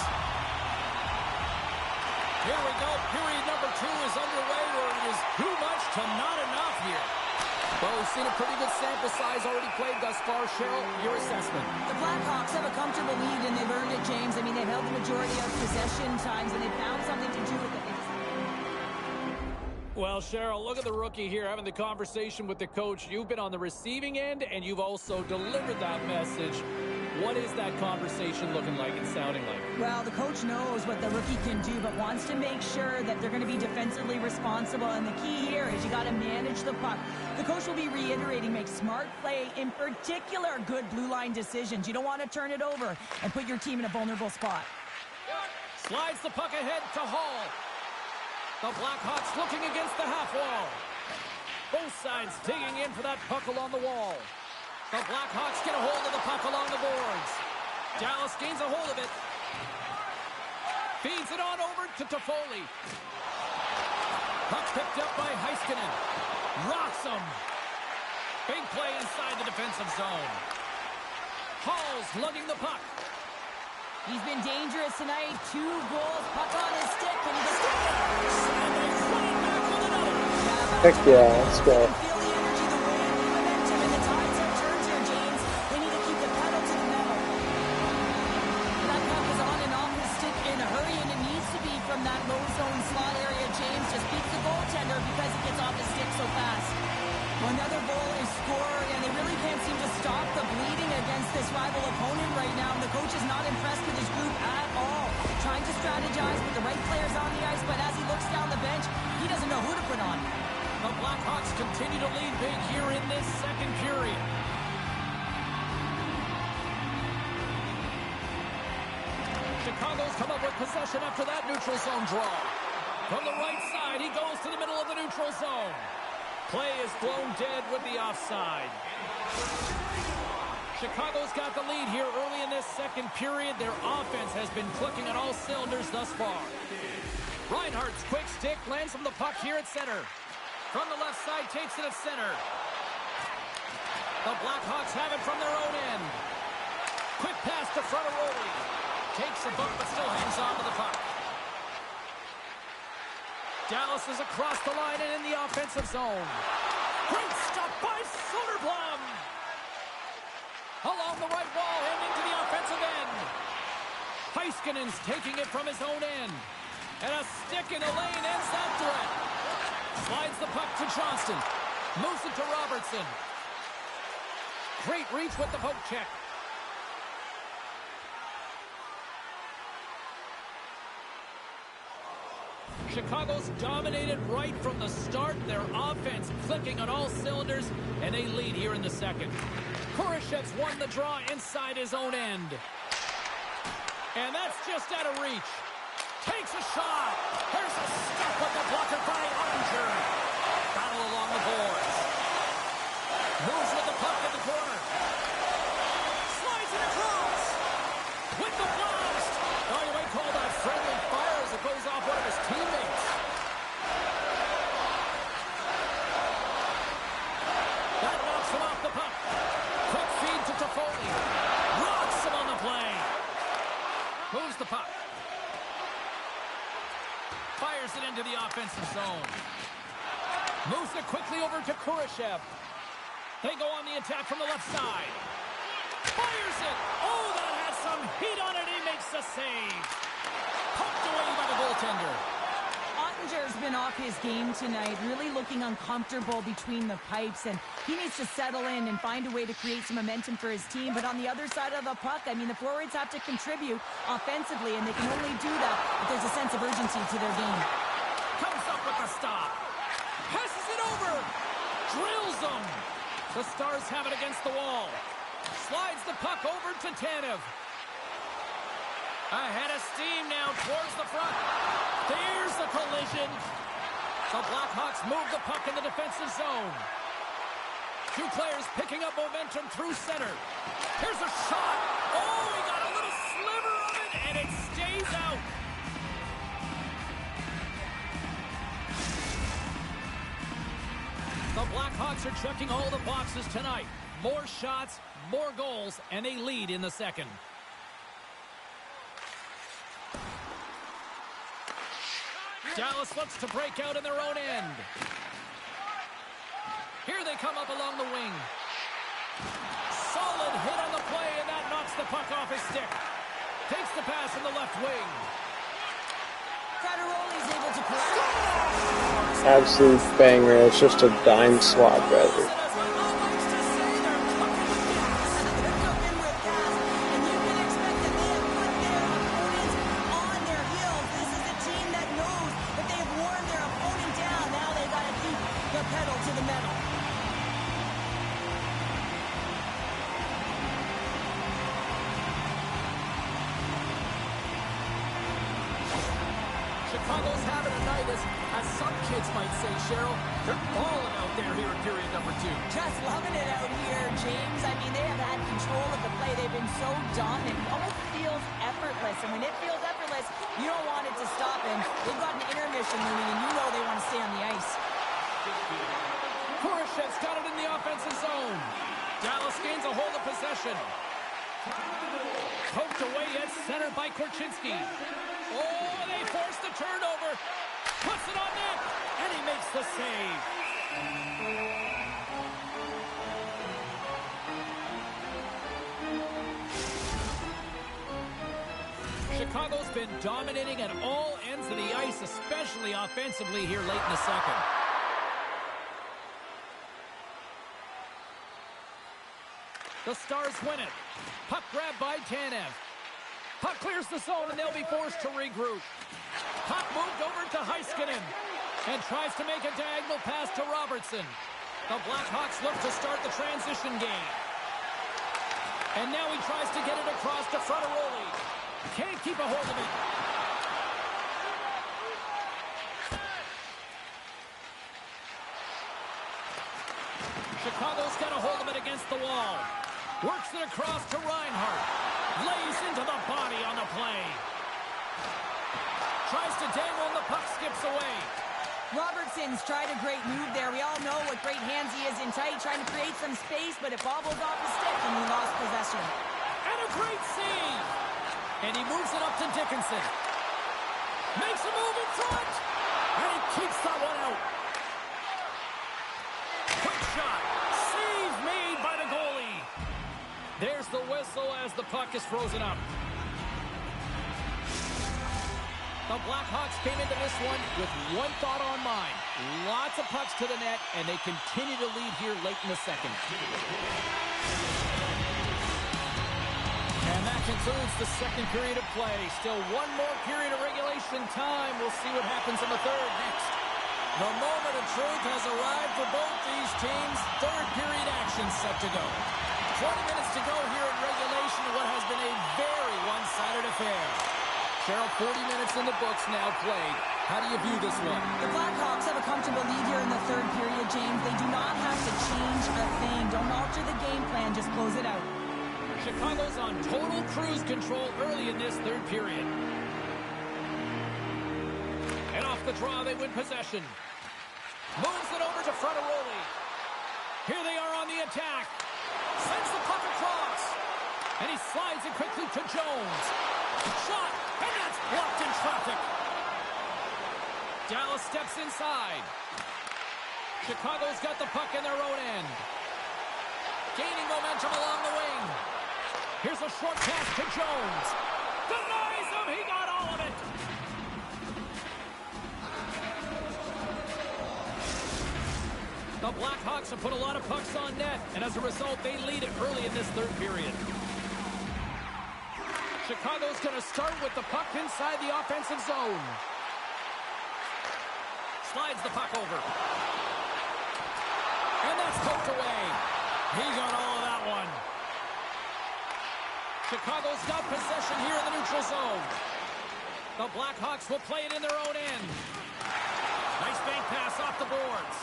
[SPEAKER 1] Here we go. Period number 2 is underway, where it is too much to not enough here. Well, we've seen a pretty good sample size already played thus far. Cheryl, your assessment.
[SPEAKER 2] The Blackhawks have a comfortable lead, and they've earned it, James. I mean, they've held the majority of possession times, and they've found something to do with it.
[SPEAKER 1] Well, Cheryl, look at the rookie here having the conversation with the coach. You've been on the receiving end, and you've also delivered that message. What is that conversation looking like and sounding like?
[SPEAKER 2] Well, the coach knows what the rookie can do, but wants to make sure that they're going to be defensively responsible. And the key here is you got to manage the puck. The coach will be reiterating, make smart play, in particular, good blue line decisions. You don't want to turn it over and put your team in a vulnerable spot.
[SPEAKER 1] Slides the puck ahead to Hall. The Blackhawks looking against the half wall. Both sides digging in for that puck along the wall. The Blackhawks get a hold of the puck along the boards. Dallas gains a hold of it. Feeds it on over to Toffoli. Puck picked up by Heiskanen. Rocks him. Big play inside the defensive zone. Hall's lugging the puck.
[SPEAKER 2] He's been dangerous tonight. 2 goals, puck on his stick, and he gets
[SPEAKER 3] Heck yeah, let's go.
[SPEAKER 2] feel the energy, the wind, the momentum, and the tides have turned here, James. They need to keep the pedal to the metal. That puck is on and off his stick in a hurry, and it needs to be from that low zone slot area, James. Just beats the goaltender because he gets off his stick so fast. Another goal is scored, and they really can't seem to stop the bleeding against this rival opponent right now. And the coach is not impressed with his group at all. Trying to strategize with the right players on the ice, but as he looks down the bench, he doesn't know who to put on.
[SPEAKER 1] The Blackhawks continue to lead big here in this second period. Chicago's come up with possession after that neutral zone draw. From the right side, he goes to the middle of the neutral zone. Play is blown dead with the offside. Chicago's got the lead here early in this second period. Their offense has been clicking on all cylinders thus far. Reinhardt's quick stick lands from the puck here at center. From the left side, takes it at center. The Blackhawks have it from their own end. Quick pass to Frattaroli. Takes a bump, but still hangs on to the puck. Dallas is across the line and in the offensive zone. Great stop by Soderblom. Along the right wall and into the offensive end. Heiskanen's taking it from his own end. And a stick in the lane ends that threat. Slides the puck to Johnston. Moves it to Robertson. Great reach with the poke check. Chicago's dominated right from the start. Their offense clicking on all cylinders, and they lead here in the second. Kurashev's won the draw inside his own end. And that's just out of reach. Takes a shot. Here's a step with the blocker by Ottinger. Battle along the boards. Moves with the puck in the corner. Slides it across. With the blast. Oh, you might call that friendly fire as it goes off one of his teammates. That knocks him off the puck. Quick feed to Toffoli. Rocks him on the play. Moves the puck. Fires it into the offensive zone. Moves it quickly over to Kurashev. They go on the attack from the left side. Fires it. Oh, that has some heat on it. He makes the save. Poked away by the goaltender.
[SPEAKER 2] Ottinger's been off his game tonight, really looking uncomfortable between the pipes, and he needs to settle in and find a way to create some momentum for his team. But on the other side of the puck, I mean, the forwards have to contribute offensively, and they can only do that if there's a sense of urgency to their game.
[SPEAKER 1] Comes up with the stop. Passes it over. Drills them. The Stars have it against the wall. Slides the puck over to Tanev. Ahead of steam now towards the front. There's the collision. The Blackhawks move the puck in the defensive zone. Two players picking up momentum through center. Here's a shot. Oh, he got a little sliver of it, and it stays out. The Blackhawks are checking all the boxes tonight. More shots, more goals, and they lead in the second. Dallas looks to break out in their own end. Here they come up along the wing. Solid hit on the play, and that knocks the puck off his stick. Takes the pass in the left wing.
[SPEAKER 2] Frattaroli's able to correct.
[SPEAKER 3] Absolute banger. It's just a dime swap, rather.
[SPEAKER 1] Chicago's having a night, as some kids might say, Cheryl. They're balling out there here in period number 2.
[SPEAKER 2] Just loving it out here, James. I mean, they have had control of the play. They've been so dominant. It almost feels effortless. And when it feels effortless, you don't want it to stop. And they've got an intermission looming, and you know they want to stay on the ice.
[SPEAKER 1] Kurashev's got it in the offensive zone. Dallas gains a hold of possession. Poked away at center by Korchinski. Oh, they force the turnover. Puts it on net, and he makes the save. Chicago's been dominating at all ends of the ice, especially offensively here late in the second. The Stars win it. Puck grabbed by Tanev. Puck clears the zone, and they'll be forced to regroup. Puck moved over to Heiskanen and tries to make a diagonal pass to Robertson. The Blackhawks look to start the transition game. And now he tries to get it across to Frattaroli. Can't keep a hold of it. Chicago's got a hold of it against the wall. Works it across to Reinhart. Lays into the body on the play. Tries to dangle and the puck skips away.
[SPEAKER 2] Robertson's tried a great move there. We all know what great hands he is in tight, trying to create some space, but it bobbled off his stick and he lost possession.
[SPEAKER 1] And a great save. And he moves it up to Dickinson. Makes a move in front. And he keeps that one out. Quick shot. Save made by the goalie. There's the whistle as the puck is frozen up. The Blackhawks came into this one with one thought on mind. Lots of pucks to the net, and they continue to lead here late in the second. And that concludes the second period of play. Still one more period of regulation time. We'll see what happens in the third next. The moment of truth has arrived for both these teams. Third period action set to go. 20 minutes to go here in regulation of what has been a very one-sided affair. Cheryl, 40 minutes in the books now played. How do you view this one?
[SPEAKER 2] The Blackhawks have a comfortable lead here in the third period, James. They do not have to change a thing. Don't alter the game plan. Just close it out.
[SPEAKER 1] Chicago's on total cruise control early in this third period. And off the draw, they win possession. Moves it over to Frattaroli. Here they are on the attack. Sends the puck across. And he slides it quickly to Jones. Shot, and that's blocked in traffic. Dallas steps inside. Chicago's got the puck in their own end. Gaining momentum along the wing. Here's a short pass to Jones. Denies him. He got all of it. The Blackhawks have put a lot of pucks on net, and as a result, they lead it early in this third period. Chicago's going to start with the puck inside the offensive zone. Slides the puck over. And that's poked away. He got all of that one. Chicago's got possession here in the neutral zone. The Blackhawks will play it in their own end. Nice bank pass off the boards.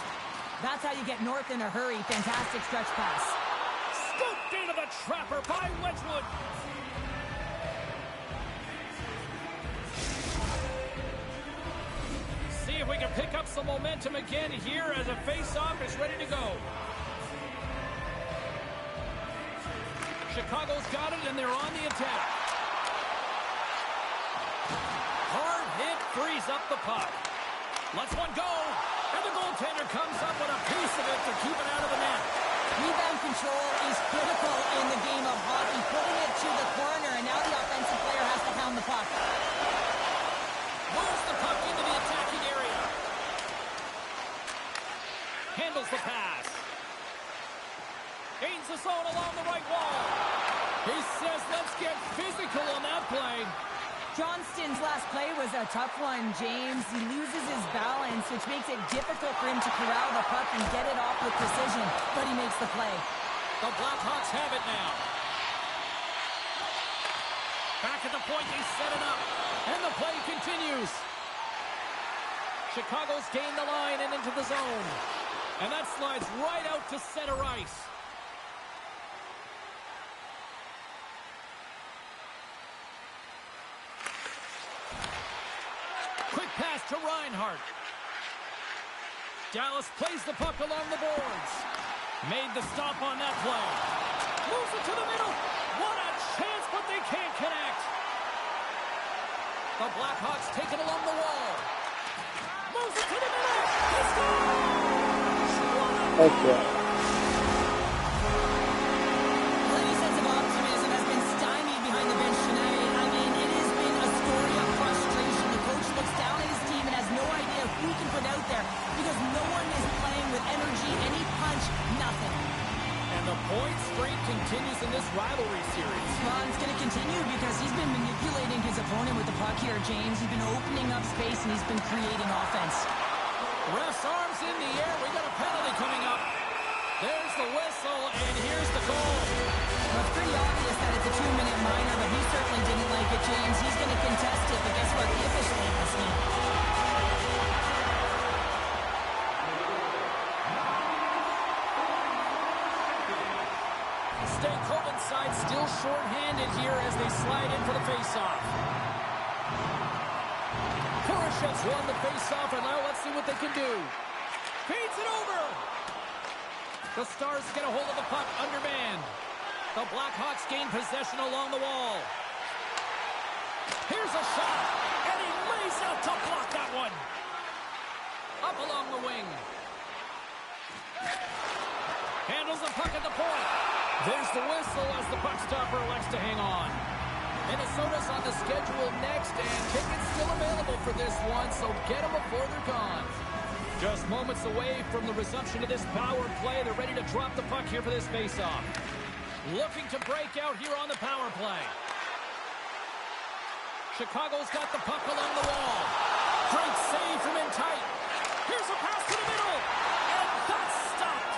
[SPEAKER 2] That's how you get north in a hurry. Fantastic stretch pass.
[SPEAKER 1] Scooped into the trapper by Wedgwood. See if we can pick up some momentum again here as a face-off is ready to go. Chicago's got it, and they're on the attack. Hard hit frees up the puck. Lets one go, and the goaltender comes up with a piece of it to keep it out of the net.
[SPEAKER 2] Rebound control is critical in the game of hockey. Putting it to the corner, and now the offensive player has to pound the puck.
[SPEAKER 1] Moves the puck into the attacking area. Handles the pass. Gains the zone along the right wall. He says, let's get physical on that play.
[SPEAKER 2] Johnston's last play was a tough one, James. He loses his balance, which makes it difficult for him to corral the puck and get it off with precision, but he makes the play.
[SPEAKER 1] The Blackhawks have it now. Back at the point, they set it up, and the play continues. Chicago's gained the line and into the zone, and that slides right out to center ice. Quick pass to Reinhart. Dallas plays the puck along the boards. Made the stop on that play. Moves it to the middle. What a chance, but they can't connect. The Blackhawks take it along the wall. Moves it to the middle. He scores!
[SPEAKER 3] Okay.
[SPEAKER 2] Any sense of optimism has been stymied behind the bench tonight. I mean, it has been a story of frustration. The coach looks down at his team and has no idea who he can put out there because no one is playing with energy, any punch, nothing.
[SPEAKER 1] And the point streak continues in this rivalry series.
[SPEAKER 2] Well, it's going to continue because he's been manipulating his opponent with the puck here, James. He's been opening up space and he's been creating offense.
[SPEAKER 1] Ref's arms in the air. We got a penalty coming up. There's the whistle, and here's the goal.
[SPEAKER 2] Well, it's pretty obvious that it's a 2-minute minor, but he certainly didn't like it, James. He's going to contest it, but guess what? The official ain't listening.
[SPEAKER 1] State Coleman side still short-handed here as they slide in for the face-off. Kurashev's won the face-off, and now let's see what they can do. Feeds it over. The Stars get a hold of the puck undermanned. The Blackhawks gain possession along the wall. Here's a shot, and he lays out to block that one. Up along the wing. Handles the puck at the point. There's the whistle as the puck stopper elects to hang on. Minnesota's on the schedule next, and tickets still available for this one, so get them before they're gone. Just moments away from the resumption of this power play. They're ready to drop the puck here for this faceoff. Looking to break out here on the power play. Chicago's got the puck along the wall. Great save from in tight. Here's a pass to the middle. And that's stopped.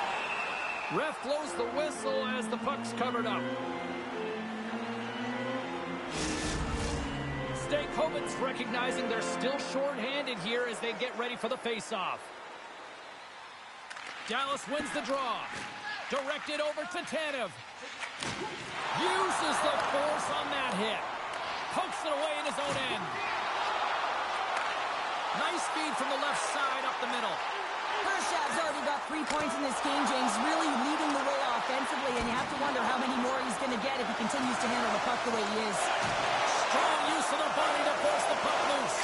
[SPEAKER 1] Ref blows the whistle as the puck's covered up. Stakehoven's recognizing they're still short-handed here as they get ready for the face-off. Dallas wins the draw. Directed over to Tanev. Uses the force on that hit. Pokes it away in his own end. Nice feed from the left side up the middle.
[SPEAKER 2] Kurasev's already got 3 points in this game, James, really leading the way offensively, and you have to wonder how many more he's going to get if he continues to handle the puck the way he is.
[SPEAKER 1] Strong use of the body to force the puck loose.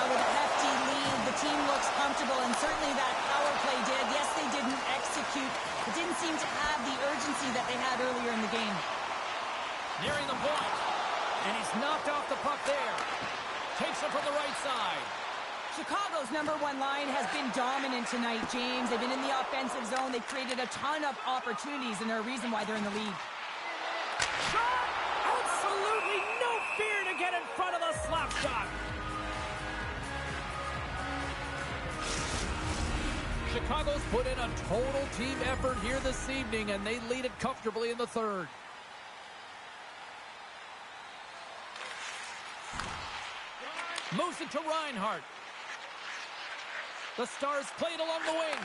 [SPEAKER 2] With a hefty lead, the team looks comfortable, and certainly that power play did. Yes, they didn't execute. It didn't seem to have the urgency that they had earlier in the game.
[SPEAKER 1] Nearing the point, and he's knocked off the puck there. Takes it from the right side.
[SPEAKER 2] Chicago's number one line has been dominant tonight, James. They've been in the offensive zone. They've created a ton of opportunities, and they're a reason why they're in the lead.
[SPEAKER 1] Shot! Absolutely no fear to get in front of the slap shot. Chicago's put in a total team effort here this evening, and they lead it comfortably in the third. Moves it to Reinhart. The Stars played along the wing.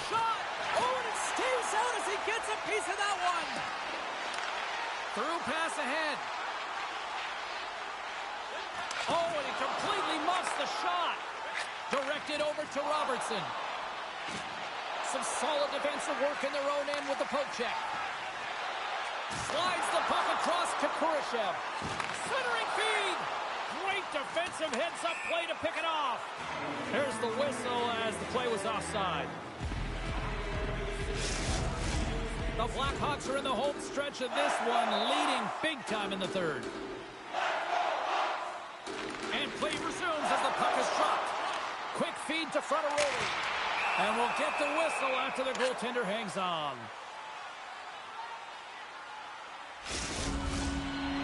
[SPEAKER 1] Shot! Oh, and it stays out as he gets a piece of that one. Through pass ahead. Oh, and he completely muffs the shot. Directed over to Robertson. Some solid defensive work in their own end with the poke check. Slides the puck across to Kurashev. Centering feed. Great defensive heads-up play to pick it off. There's the whistle as the play was offside. The Blackhawks are in the home stretch of this one, leading big time in the third. And play resumes as the puck is dropped. Quick feed to Frattaroli. And we'll get the whistle after the goaltender hangs on.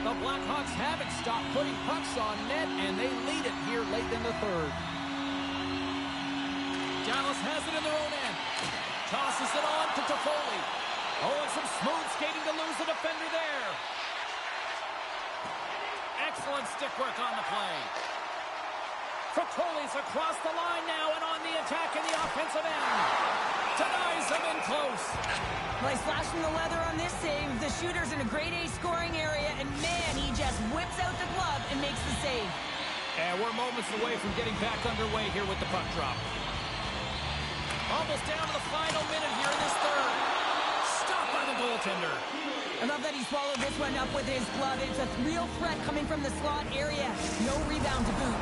[SPEAKER 1] The Blackhawks haven't stopped putting pucks on net, and they lead it here late in the third. Dallas has it in their own end. Tosses it on to Toffoli. Oh, and some smooth skating to lose the defender there. Excellent stick work on the play. Frattaroli's across the line now and on the attack in the offensive end. Denies him in close.
[SPEAKER 2] Well, he's flashing the leather on this save. The shooter's in a grade A scoring area, and man, he just whips out the glove and makes the save.
[SPEAKER 1] And we're moments away from getting back underway here with the puck drop. Almost down to the final minute here in this third. Stopped by the goaltender.
[SPEAKER 2] I love that he swallowed this one up with his glove. It's a real threat coming from the slot area. No rebound to boot.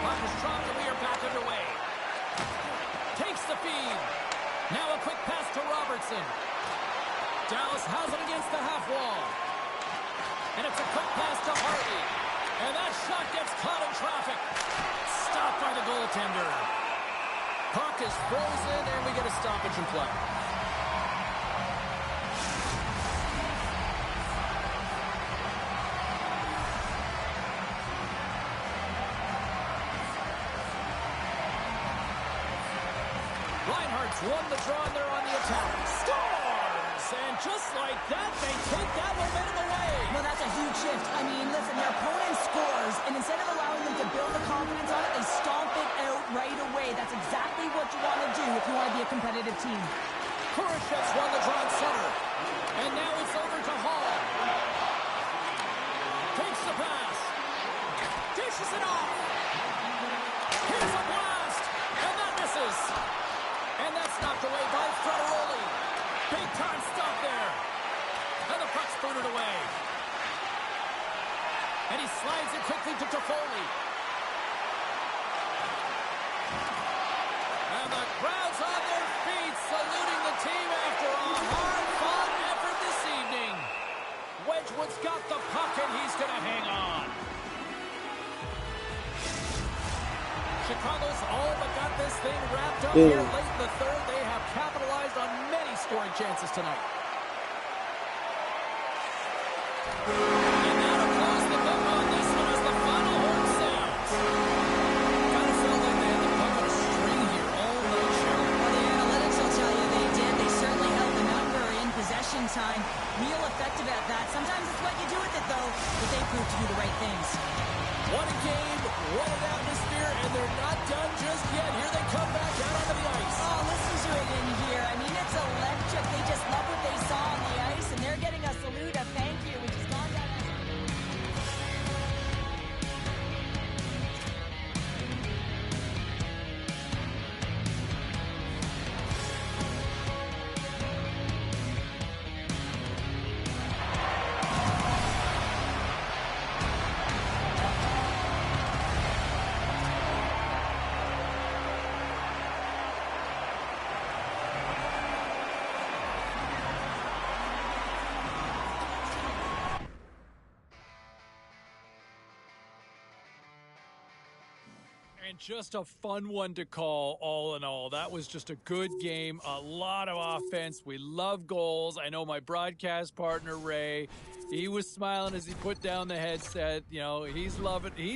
[SPEAKER 1] Puck is dropped and we are back underway. Takes the feed. Now a quick pass to Robertson. Dallas has it against the half wall. And it's a quick pass to Harvey. And that shot gets caught in traffic. Stopped by the goaltender. Puck is frozen, and we get a stoppage in play. Reinhart's won the draw, and they're on the attack. Scores! And just like that, they take that momentum away.
[SPEAKER 2] Well, that's a huge shift. I mean, listen, their opponent scores, and instead of allowing them to build the confidence on it, they stomp it out right away. That's exactly what you want to do if you want to be a competitive team.
[SPEAKER 1] Kurashev's won the draw in center. And now it's over to Hall. Takes the pass. Dishes it off. Here's a blast. And that misses. And that's knocked away by Frattaroli. Big time stop there. And the puck's booted away. And he slides it quickly to Toffoli. And the crowd's on their feet, saluting the team after a hard-fought effort this evening. Wedgwood's got the puck, and he's going to hang on. Chicago has all but got this thing wrapped up
[SPEAKER 3] Yeah.
[SPEAKER 1] here late in the third. They have capitalized on many scoring chances tonight. And now to close the book on this one as the final horn sounds. Kind of felt like they had the puck on a string here all night, Cheryl.
[SPEAKER 2] Well, the analytics will tell you they did. They certainly held the number in possession time. Real effective at that. Sometimes it's what you do with it, though, but they proved to do the right things.
[SPEAKER 1] What a game, what an atmosphere, and they're not done just yet. Here they come back out onto the ice.
[SPEAKER 2] Oh, listen to it in here. I mean, it's electric. They just love what they saw on the ice, and they're getting a salute, a thank you, which has gone down.
[SPEAKER 1] And just a fun one to call, all in all. That was just a good game, a lot of offense. We love goals. I know my broadcast partner, Ray, he was smiling as he put down the headset. You know, he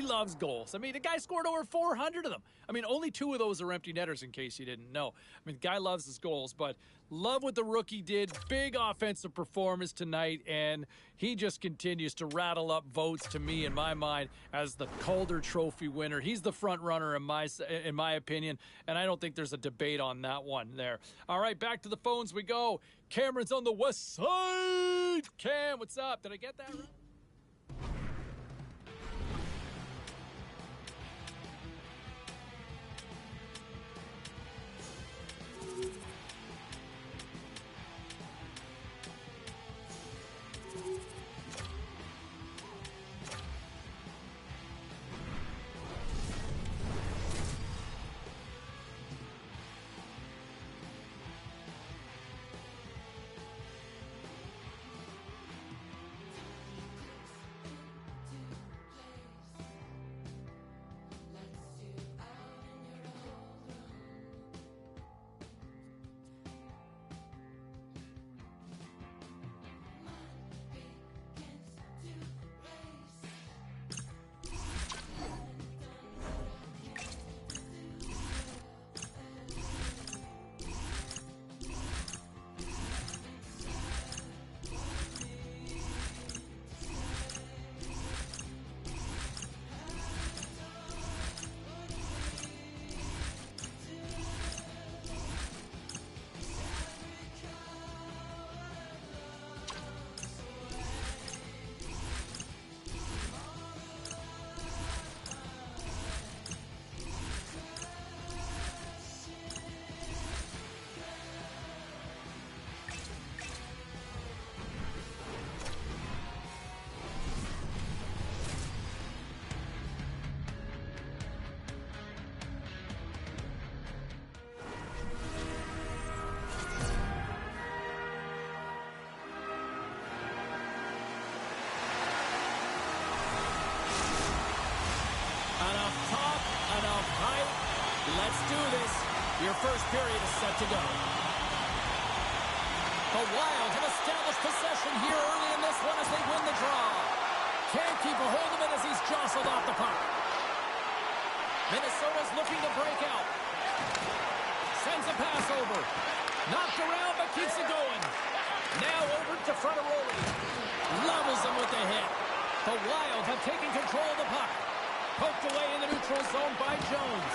[SPEAKER 1] loves goals. I mean, the guy scored over 400 of them. I mean, only 2 of those are empty netters, in case you didn't know. I mean, the guy loves his goals, but love what the rookie did. Big offensive performance tonight, and he just continues to rattle up votes to me, in my mind, as the Calder Trophy winner. He's the front runner in my opinion, and I don't think there's a debate on that one there. All right, back to the phones we go. Cameron's on the west side. Cam, what's up? Did I get that right? Let's do this. Your first period is set to go. The Wild have established possession here early in this one as they win the draw. Can't keep a hold of it as he's jostled off the puck. Minnesota's looking to break out. Sends a pass over. Knocked around but keeps it going. Now over to Frattaroli. Levels him with the hit. The Wild have taken control of the puck. Poked away in the neutral zone by Jones.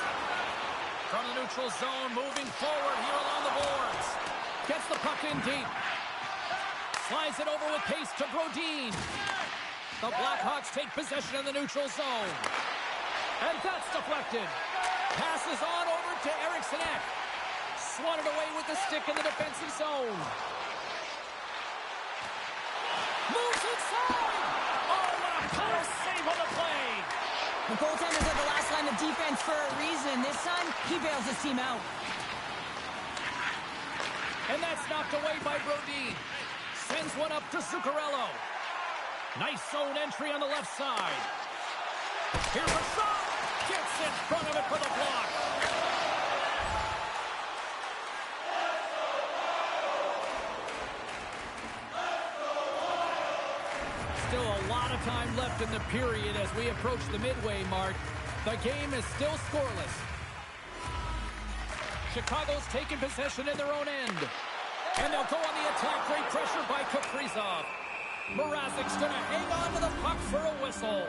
[SPEAKER 1] From the neutral zone, moving forward here along the boards. Gets the puck in deep. Slides it over with pace to Brodin. The Blackhawks take possession of the neutral zone. And that's deflected. Passes on over to Eriksson Ek. Swatted away with the stick in the defensive zone. Moves inside. Oh, what a power save on the play.
[SPEAKER 2] The goaltenders are the last line of defense for a reason. This time, he bails his team out.
[SPEAKER 1] And that's knocked away by Brodin. Sends one up to Zuccarello. Nice zone entry on the left side. Here's a shot. Gets gets in front of it for the block. Still a lot of time left in the period as we approach the midway mark. The game is still scoreless. Chicago's taking possession in their own end. And they'll go on the attack. Great pressure by Kaprizov. Mrazek's going to hang on to the puck for a whistle.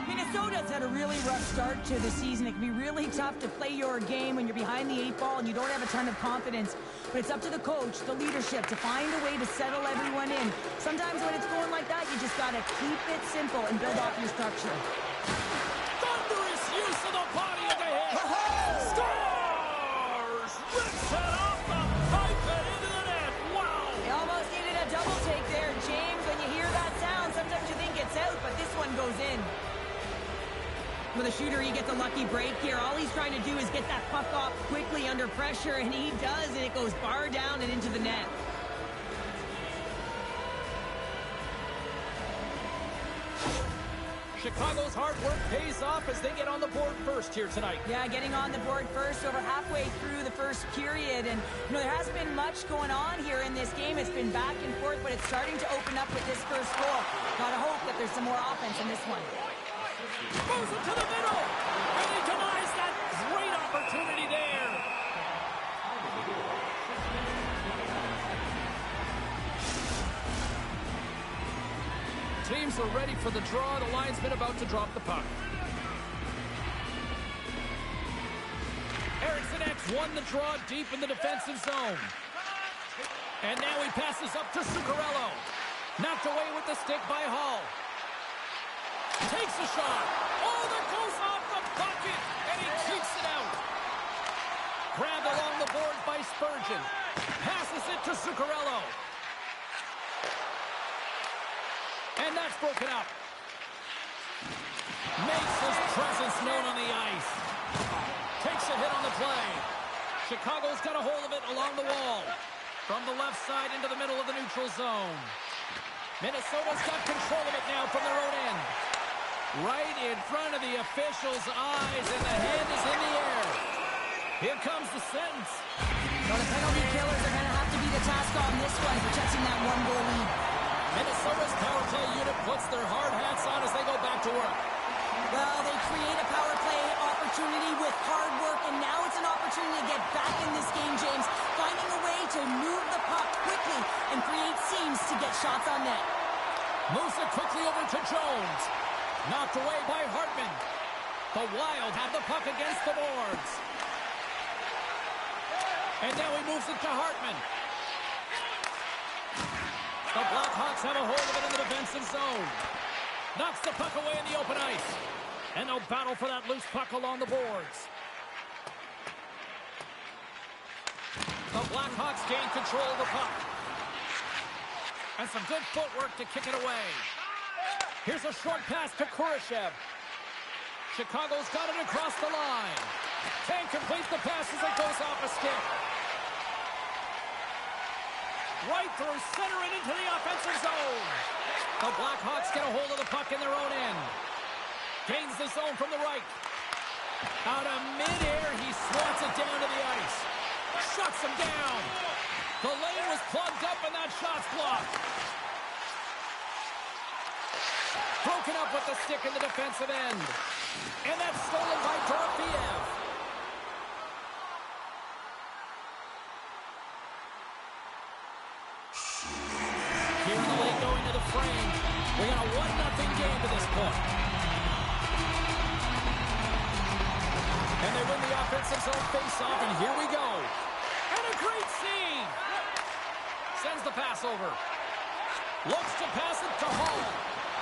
[SPEAKER 2] Minnesota's had a really rough start to the season. It can be really tough to play your game when you're behind the 8 ball and you don't have a ton of confidence. But it's up to the coach, the leadership, to find a way to settle everyone in. Sometimes when it's going like that, you just got to keep it simple and build off your structure.
[SPEAKER 1] Thunderous use of the body of the hit. Scores! Rips it off the pipe and into the net. Wow!
[SPEAKER 2] They almost needed a double take there, James. When you hear that sound, sometimes you think it's out, but this one goes in. With a shooter, he gets a lucky break here. All he's trying to do is get that puck off quickly under pressure, and he does, and it goes bar down and into the net.
[SPEAKER 1] Chicago's hard work pays off as they get on the board first here tonight.
[SPEAKER 2] Yeah, getting on the board first over halfway through the first period. And, you know, there hasn't been much going on here in this game. It's been back and forth, but it's starting to open up with this first goal. Gotta hope that there's some more offense in this one.
[SPEAKER 1] Moves it to the middle, and he denies that great opportunity there. Teams are ready for the draw. The linesman about to drop the puck. Eriksson X won the draw deep in the defensive zone. And now he passes up to Zuccarello. Knocked away with the stick by Hall. Takes a shot. Oh, that goes off the bucket, and he kicks it out. Grabbed along the board by Spurgeon. Passes it to Zuccarello. And that's broken up. Makes his presence known on the ice. Takes a hit on the play. Chicago's got a hold of it along the wall. From the left side into the middle of the neutral zone. Minnesota's got control of it now from their own end. Right in front of the officials' eyes, and the hand is in the air. Here comes the sentence.
[SPEAKER 2] So the penalty killers are going to have to be the task on this one, protecting that one-goal lead.
[SPEAKER 1] Minnesota's power play unit puts their hard hats on as they go back to work.
[SPEAKER 2] Well, they create a power play opportunity with hard work, and now it's an opportunity to get back in this game, James. Finding a way to move the puck quickly and create seams to get shots on net.
[SPEAKER 1] Moves it quickly over to Jones. Knocked away by Hartman. The Wild have the puck against the boards. And now he moves it to Hartman. The Blackhawks have a hold of it in the defensive zone. Knocks the puck away in the open ice. And they'll battle for that loose puck along the boards. The Blackhawks gain control of the puck. And some good footwork to kick it away. Here's a short pass to Kurashev. Chicago's got it across the line. Can't complete the pass as it goes off a stick. Right through center and into the offensive zone. The Blackhawks get a hold of the puck in their own end. Gains the zone from the right. Out of midair, he swats it down to the ice. Shuts him down. The lane was plugged up and that shot's blocked. Broken up with the stick in the defensive end. And that's stolen by Dorofeev. Here in the lead going to the frame. We got a 1-0 game to this point. And they win the offensive zone face-off, and here we go. And a great scene. Sends the pass over. Looks to pass it to Hall.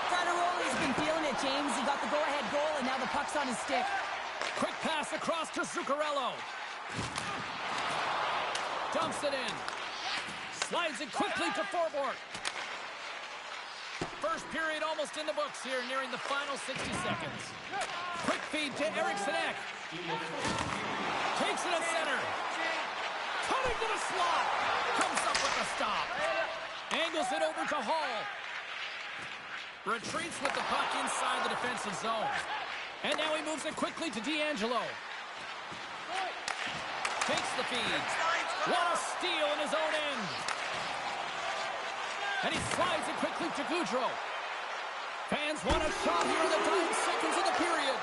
[SPEAKER 2] Tanaro's been feeling it, James. He got the go-ahead goal, and now the puck's on his stick.
[SPEAKER 1] Quick pass across to Zuccarello. Dumps it in. Slides it quickly to Forbort. First period almost in the books here, nearing the final 60 seconds. Quick feed to Eriksson Ek. Takes it at center. Cutting to the slot. Comes up with the stop. Angles it over to Hall. Retreats with the puck inside the defensive zone. And now he moves it quickly to D'Angelo. Takes the feed. What a steal in his own end. And he slides it quickly to Goudreau. Fans want a shot here in the dying seconds of the period.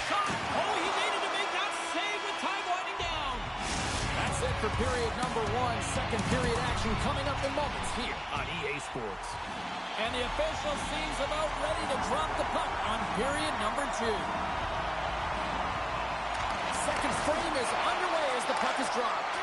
[SPEAKER 1] Shot. Oh, he needed to make that save with time winding down. That's it for period number 1. Second period action coming up in moments here on EA Sports. And the official seems about ready to drop the puck on period number 2. Second frame is underway as the puck is dropped.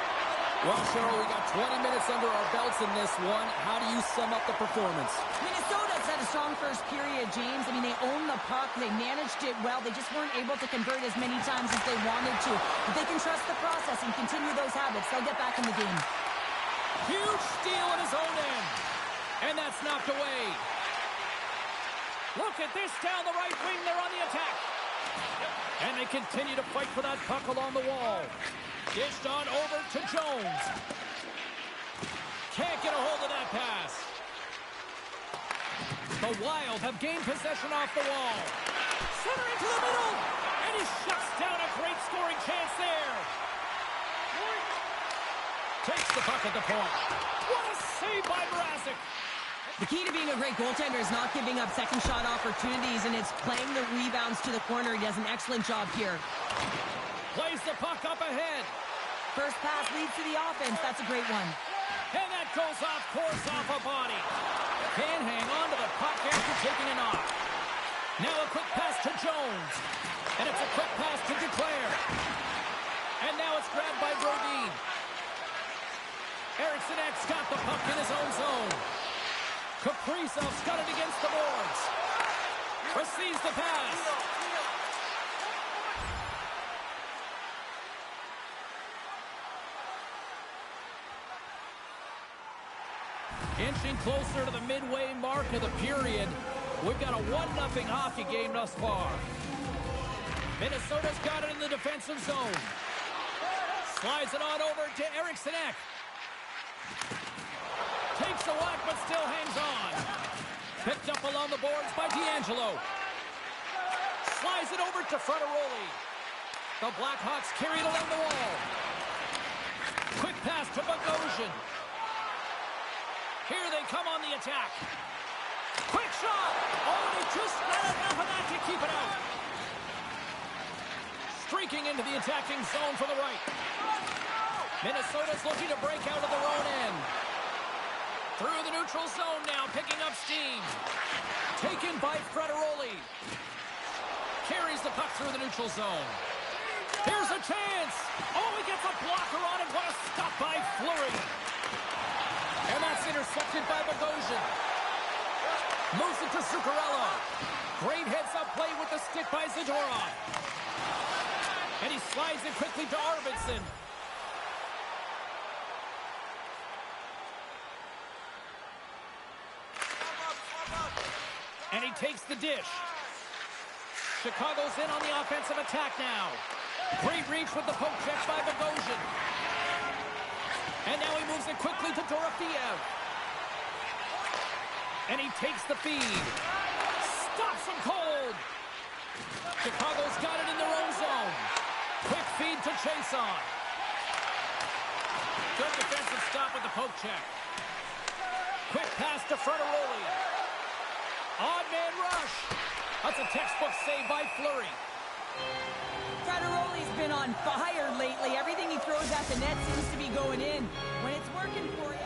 [SPEAKER 1] Well, Cheryl, we got 20 minutes under our belts in this one. How do you sum up the performance?
[SPEAKER 2] Minnesota's had a strong first period, James. I mean, they owned the puck. They managed it well. They just weren't able to convert as many times as they wanted to. If they can trust the process and continue those habits, they'll get back in the game.
[SPEAKER 1] Huge steal in his own end. And that's knocked away. Look at this down the right wing. They're on the attack. And they continue to fight for that puck along the wall. Dished on over to Jones. Can't get a hold of that pass. The Wild have gained possession off the wall. Center into the middle. And he shuts down a great scoring chance there. Takes the puck at the point. What a save by Mrazek.
[SPEAKER 2] The key to being a great goaltender is not giving up second shot opportunities, and it's playing the rebounds to the corner. He does an excellent job here.
[SPEAKER 1] Plays the puck up ahead.
[SPEAKER 2] First pass leads to the offense. That's a great one.
[SPEAKER 1] And that goes off course off a body. Can't hang on to the puck after taking a knock. Now a quick pass to Jones. And it's a quick pass to Duclair. And now it's grabbed by Brodin. Eriksson Ek's got the puck in his own zone. Kaprizov's got it against the boards. Receives the pass. Inching closer to the midway mark of the period. We've got a 1-0 hockey game thus far. Minnesota's got it in the defensive zone. Slides it on over to Eriksson Ek. Takes a whack, but still hangs on. Picked up along the boards by D'Angelo. Slides it over to Frattaroli. The Blackhawks carry it along the wall. Quick pass to Bogosian. Here they come on the attack. Quick shot. Oh, they just not enough of that to keep it out. Streaking into the attacking zone for the right. Minnesota's looking to break out of their own end. Through the neutral zone now, picking up steam. Taken by Frattaroli. Carries the puck through the neutral zone. Here's a chance. Oh, he gets a blocker on it. What a stop by Fleury. And that's intercepted by Bogosian. Moves it to Zuccarello. Great heads-up play with the stick by Zadorov. And he slides it quickly to Arvidsson. And he takes the dish. Chicago's in on the offensive attack now. Great reach with the poke check by Bogosian. And now he moves it quickly to Dorofeev. And he takes the feed. Stops him cold. Chicago's got it in their own zone. Quick feed to Chason. Good defensive stop with the poke check. Quick pass to Frattaroli. Odd man rush. That's a textbook save by Fleury.
[SPEAKER 2] Frattaroli's been on fire lately. Everything he throws at the net seems to be going in. When it's working for you.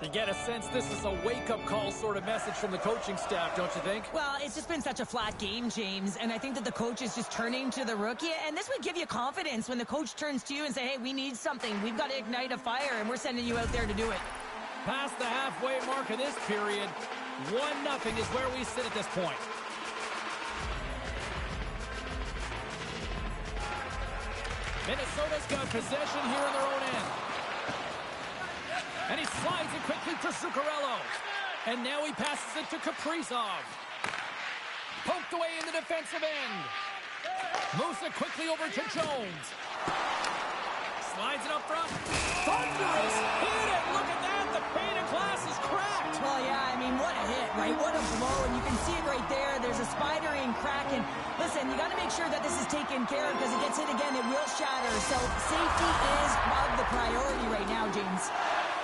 [SPEAKER 1] You get a sense this is a wake-up call sort of message from the coaching staff, don't you think?
[SPEAKER 2] Well, it's just been such a flat game, James, and I think that the coach is just turning to the rookie, and this would give you confidence when the coach turns to you and say, hey, we need something. We've got to ignite a fire, and we're sending you out there to do it.
[SPEAKER 1] Past the halfway mark of this period, 1-0 is where we sit at this point. Minnesota's got possession here in their own end. And he slides it quickly to Zuccarello. And now he passes it to Kaprizov. Poked away in the defensive end. Moves it quickly over to Jones. Slides it up front. Thunderous hit it. Look at that. The pane of glass is cracked.
[SPEAKER 2] Well, yeah, I mean, what right? What a blow, and you can see it right there. There's a spider-ing crack, and listen, you got to make sure that this is taken care of because it gets hit again, it will shatter. So safety is of the priority right now, James.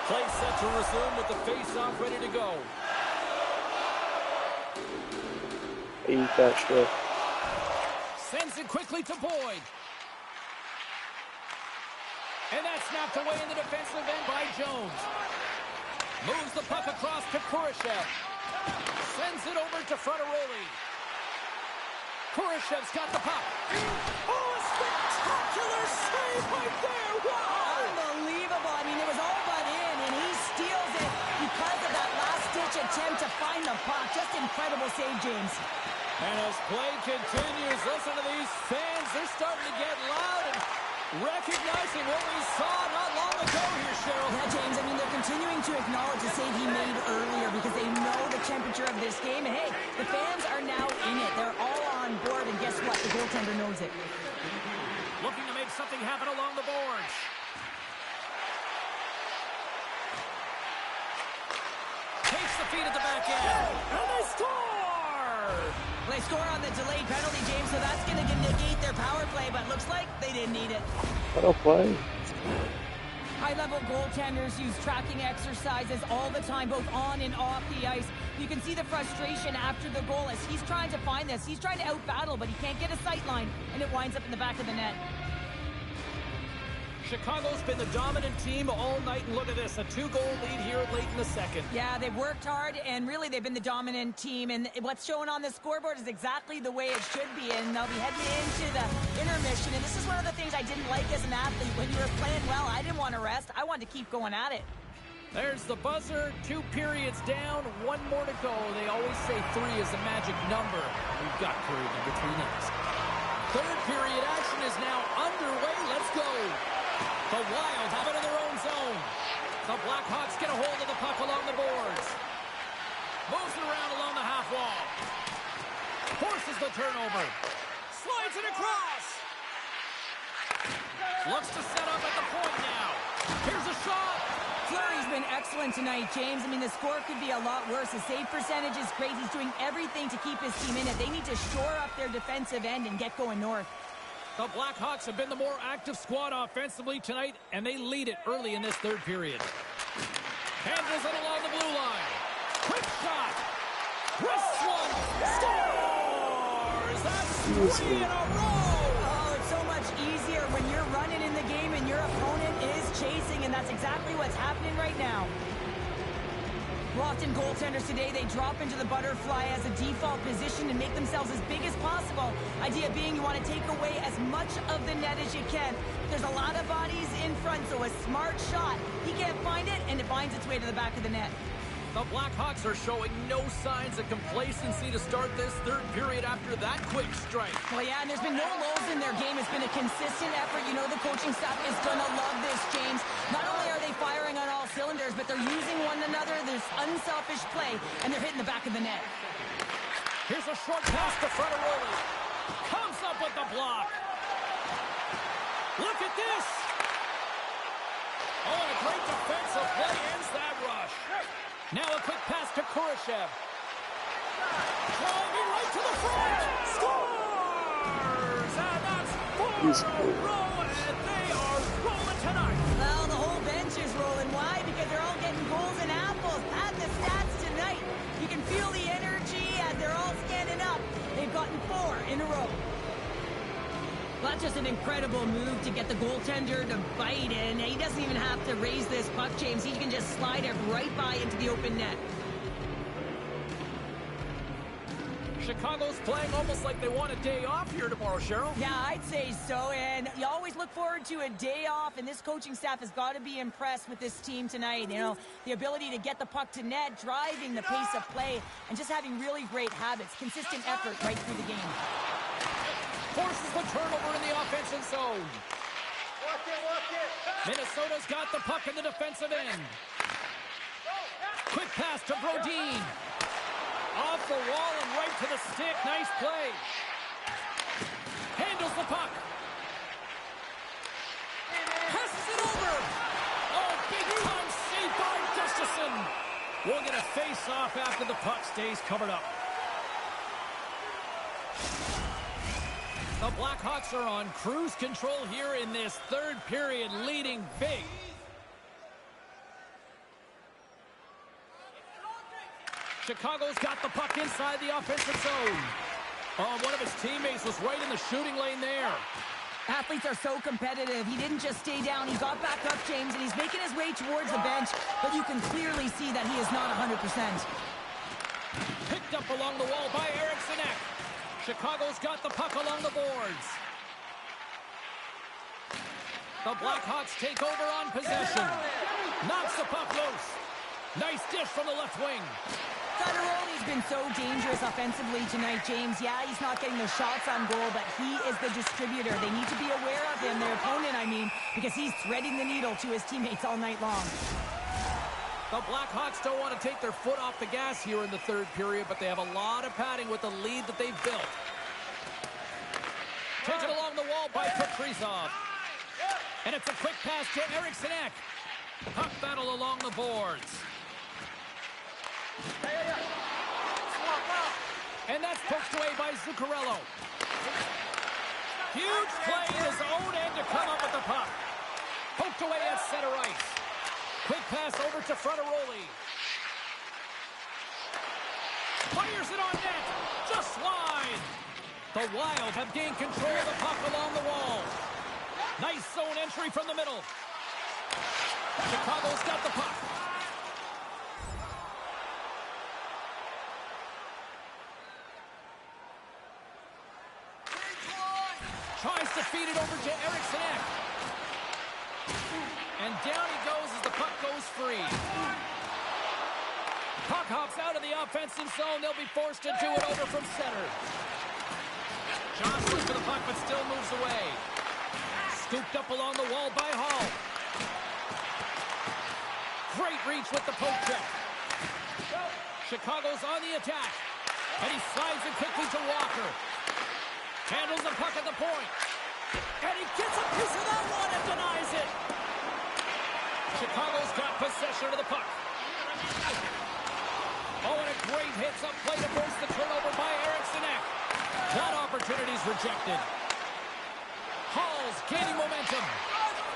[SPEAKER 1] Play set to resume with the face-off ready to go.
[SPEAKER 3] Eat that shit.
[SPEAKER 1] Sends it quickly to Boyd. And that's knocked away in the defensive end by Jones. Moves the puck across to Kurashev. Sends it over to Frontaroli. Kurashev's got the puck. Oh, a spectacular save right there. Wow!
[SPEAKER 2] Unbelievable. I mean, it was all but in, and he steals it because of that last-ditch attempt to find the puck. Just incredible save, James.
[SPEAKER 1] And as play continues, listen to these fans. They're starting to get loud and recognizing what we saw not long ago here, Cheryl.
[SPEAKER 2] Yeah, James, I mean, they're continuing to acknowledge the save he made earlier because they know the temperature of this game. And, hey, the fans are now in it. They're all on board, and guess what? The goaltender knows it.
[SPEAKER 1] Looking to make something happen along the boards. Takes the feed at the back end. And they score!
[SPEAKER 2] They score on the delayed penalty, James, so that's going to negate their power play, but looks like they didn't need it.
[SPEAKER 3] What a play.
[SPEAKER 2] High-level goaltenders use tracking exercises all the time, both on and off the ice. You can see the frustration after the goal as he's trying to find this. He's trying to out-battle, but he can't get a sight line, and it winds up in the back of the net.
[SPEAKER 1] Chicago's been the dominant team all night, and look at this, a 2-goal lead here late in the second.
[SPEAKER 2] Yeah, they've worked hard, and really they've been the dominant team, and what's showing on the scoreboard is exactly the way it should be, and they'll be heading into the intermission, and this is one of the things I didn't like as an athlete. When you were playing well, I didn't want to rest. I wanted to keep going at it.
[SPEAKER 1] There's the buzzer, 2 periods down, 1 more to go. They always say 3 is the magic number. We've got period number 3 next. Third period action is now underway. Let's go. The Wild have it in their own zone. The Blackhawks get a hold of the puck along the boards. Moves it around along the half wall. Forces the turnover. Slides it across. Looks to set up at the point now. Here's a shot.
[SPEAKER 2] Fleury's been excellent tonight, James. I mean, the score could be a lot worse. The save percentage is great. He's doing everything to keep his team in it. They need to shore up their defensive end and get going north.
[SPEAKER 1] The Blackhawks have been the more active squad offensively tonight, and they lead it early in this third period. Handles it along the blue line. Quick shot. Wrists one. Scores! That's 3 in a row!
[SPEAKER 2] Oh, it's so much easier when you're running in the game and your opponent is chasing, and that's exactly what's happening right now. Often goaltenders today, they drop into the butterfly as a default position and make themselves as big as possible. Idea being you want to take away as much of the net as you can. There's a lot of bodies in front, so a smart shot. He can't find it, and it finds its way to the back of the net.
[SPEAKER 1] The Blackhawks are showing no signs of complacency to start this third period after that quick strike.
[SPEAKER 2] Well, yeah, and there's been no lulls in their game. It's been a consistent effort. You know the coaching staff is going to love this, James. Not only are they firing on all cylinders, but they're using one another. There's unselfish play, and they're hitting the back of the net.
[SPEAKER 1] Here's a short pass to Frontaroli. Comes up with the block. Look at this. Oh, and a great defensive play ends that rush. Now a quick pass to Kurashev. Driving right to the front. Scores! And that's 4 in a row, and they are rolling tonight.
[SPEAKER 2] Well, the whole bench is rolling. Why? Because they're all getting goals and apples. Add the stats tonight. You can feel the energy as they're all standing up. They've gotten 4 in a row. Well, that's just an incredible move to get the goaltender to bite in. He doesn't even have to raise this puck, James. He can just slide it right by into the open net.
[SPEAKER 1] Chicago's playing almost like they want a day off here tomorrow, Cheryl.
[SPEAKER 2] Yeah, I'd say so, and you always look forward to a day off, and this coaching staff has got to be impressed with this team tonight. You know, the ability to get the puck to net, driving the pace of play, and just having really great habits, consistent effort right through the game.
[SPEAKER 1] Forces the turnover in the offensive zone.
[SPEAKER 4] Walk it.
[SPEAKER 1] Minnesota's got the puck in the defensive end. Quick pass to Brodin. Off the wall and right to the stick. Nice play. Handles the puck. Passes it over. Oh, big time save by Gustafsson. We'll get a face-off after the puck stays covered up. The Blackhawks are on cruise control here in this third period, leading big. Chicago's got the puck inside the offensive zone. Oh, one of his teammates was right in the shooting lane there.
[SPEAKER 2] Athletes are so competitive. He didn't just stay down. He got back up, James, and he's making his way towards the bench, but you can clearly see that he is not 100%.
[SPEAKER 1] Picked up along the wall by Eriksson. Chicago's got the puck along the boards. The Blackhawks take over on possession. Knocks the puck loose. Nice dish from the left wing.
[SPEAKER 2] Federoni's been so dangerous offensively tonight, James. Yeah, he's not getting the shots on goal, but he is the distributor. They need to be aware of him, their opponent, I mean, because he's threading the needle to his teammates all night long.
[SPEAKER 1] The Blackhawks don't want to take their foot off the gas here in the third period, but they have a lot of padding with the lead that they've built. Taken along the wall by Kaprizov. And it's a quick pass to Eriksson. Puck battle along the boards. And that's pushed away by Zuccarello. Huge play in his own end to come up with the puck. Poked away at center ice. Quick pass over to Frontaroli. Fires it on net. Just wide. The Wild have gained control of the puck along the wall. Nice zone entry from the middle. Chicago's got the puck. Tries to feed it over to Eriksson. And down he goes as the puck goes free. Puck hops out of the offensive zone. They'll be forced to do it over from center. Jostles for the puck, but still moves away. Scooped up along the wall by Hall. Great reach with the poke check. Chicago's on the attack. And he slides it quickly to Walker. Handles the puck at the point. And he gets a piece of that one and denies it. Chicago's got possession of the puck. Oh, and a great hits-up play to force the turnover by Eriksson. That opportunity's rejected. Hall's gaining momentum.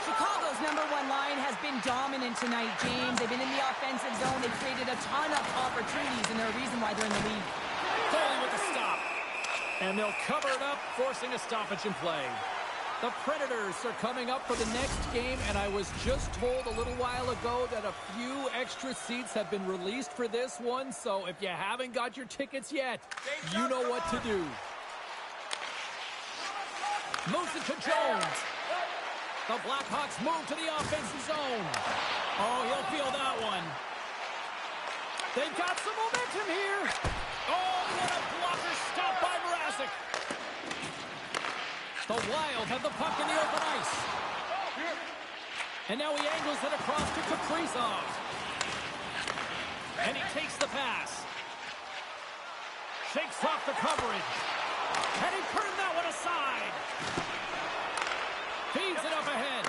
[SPEAKER 2] Chicago's #1 line has been dominant tonight, James. They've been in the offensive zone. They've created a ton of opportunities, and they're a reason why they're in the lead.
[SPEAKER 1] Foley with the stop. And they'll cover it up, forcing a stoppage in play. The Predators are coming up for the next game, and I was just told a little while ago that a few extra seats have been released for this one, so if you haven't got your tickets yet, you know what to do. Moves it to Jones. The Blackhawks move to the offensive zone. Oh, he'll feel that one. They've got some momentum here. Oh, what a blocker stop by Mrazek. The Wild have the puck in the open ice. And now he angles it across to Kaprizov. And he takes the pass. Shakes off the coverage. And he turned that one aside. Feeds it up ahead.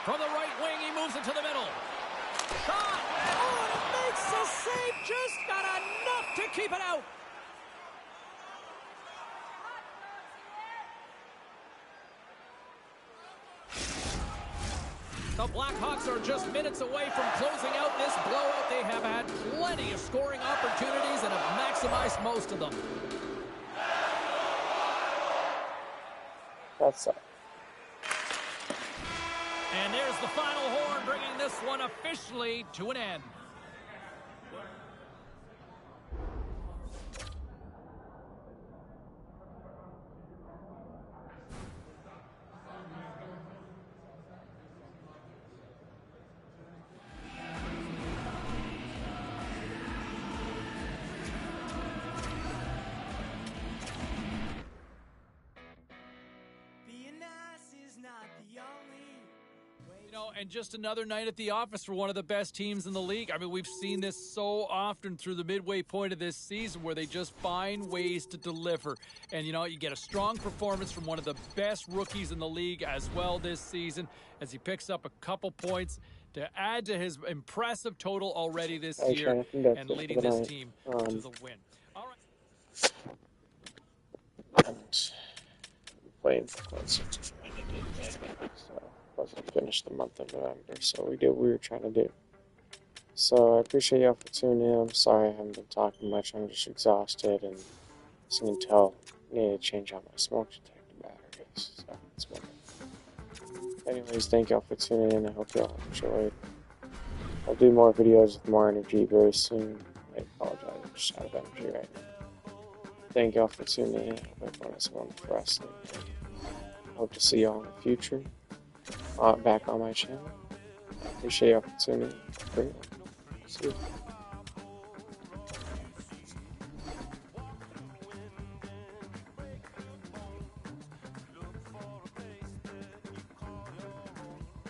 [SPEAKER 1] From the right wing, he moves it to the middle. Shot! Oh, and it makes the save. Just got enough to keep it out. The Blackhawks are just minutes away from closing out this blowout. They have had plenty of scoring opportunities and have maximized most of them.
[SPEAKER 3] That's it.
[SPEAKER 1] And there's the final horn, bringing this one officially to an end. and just another night at the office for one of the best teams in the league. I mean, we've seen this so often through the midway point of this season where they just find ways to deliver. And, you get a strong performance from one of the best rookies in the league as well this season as he picks up a couple points to add to his impressive total already this year and leading this team to the win. All right.
[SPEAKER 3] Playing for quite some time. So wasn't finished the month of November, so we did what we were trying to do. So I appreciate y'all for tuning in. I'm sorry I haven't been talking much. I'm just exhausted, and as you can tell, I need to change out my smoke detector batteries. So that's one thing. Anyways, thank y'all for tuning in. I hope y'all enjoyed. I'll do more videos with more energy very soon. I apologize, I'm just out of energy right now. Thank y'all for tuning in. I hope everyone has wonderful wrestling. Hope to see y'all in the future. Back on my channel. Appreciate y'all for tuning in. See you.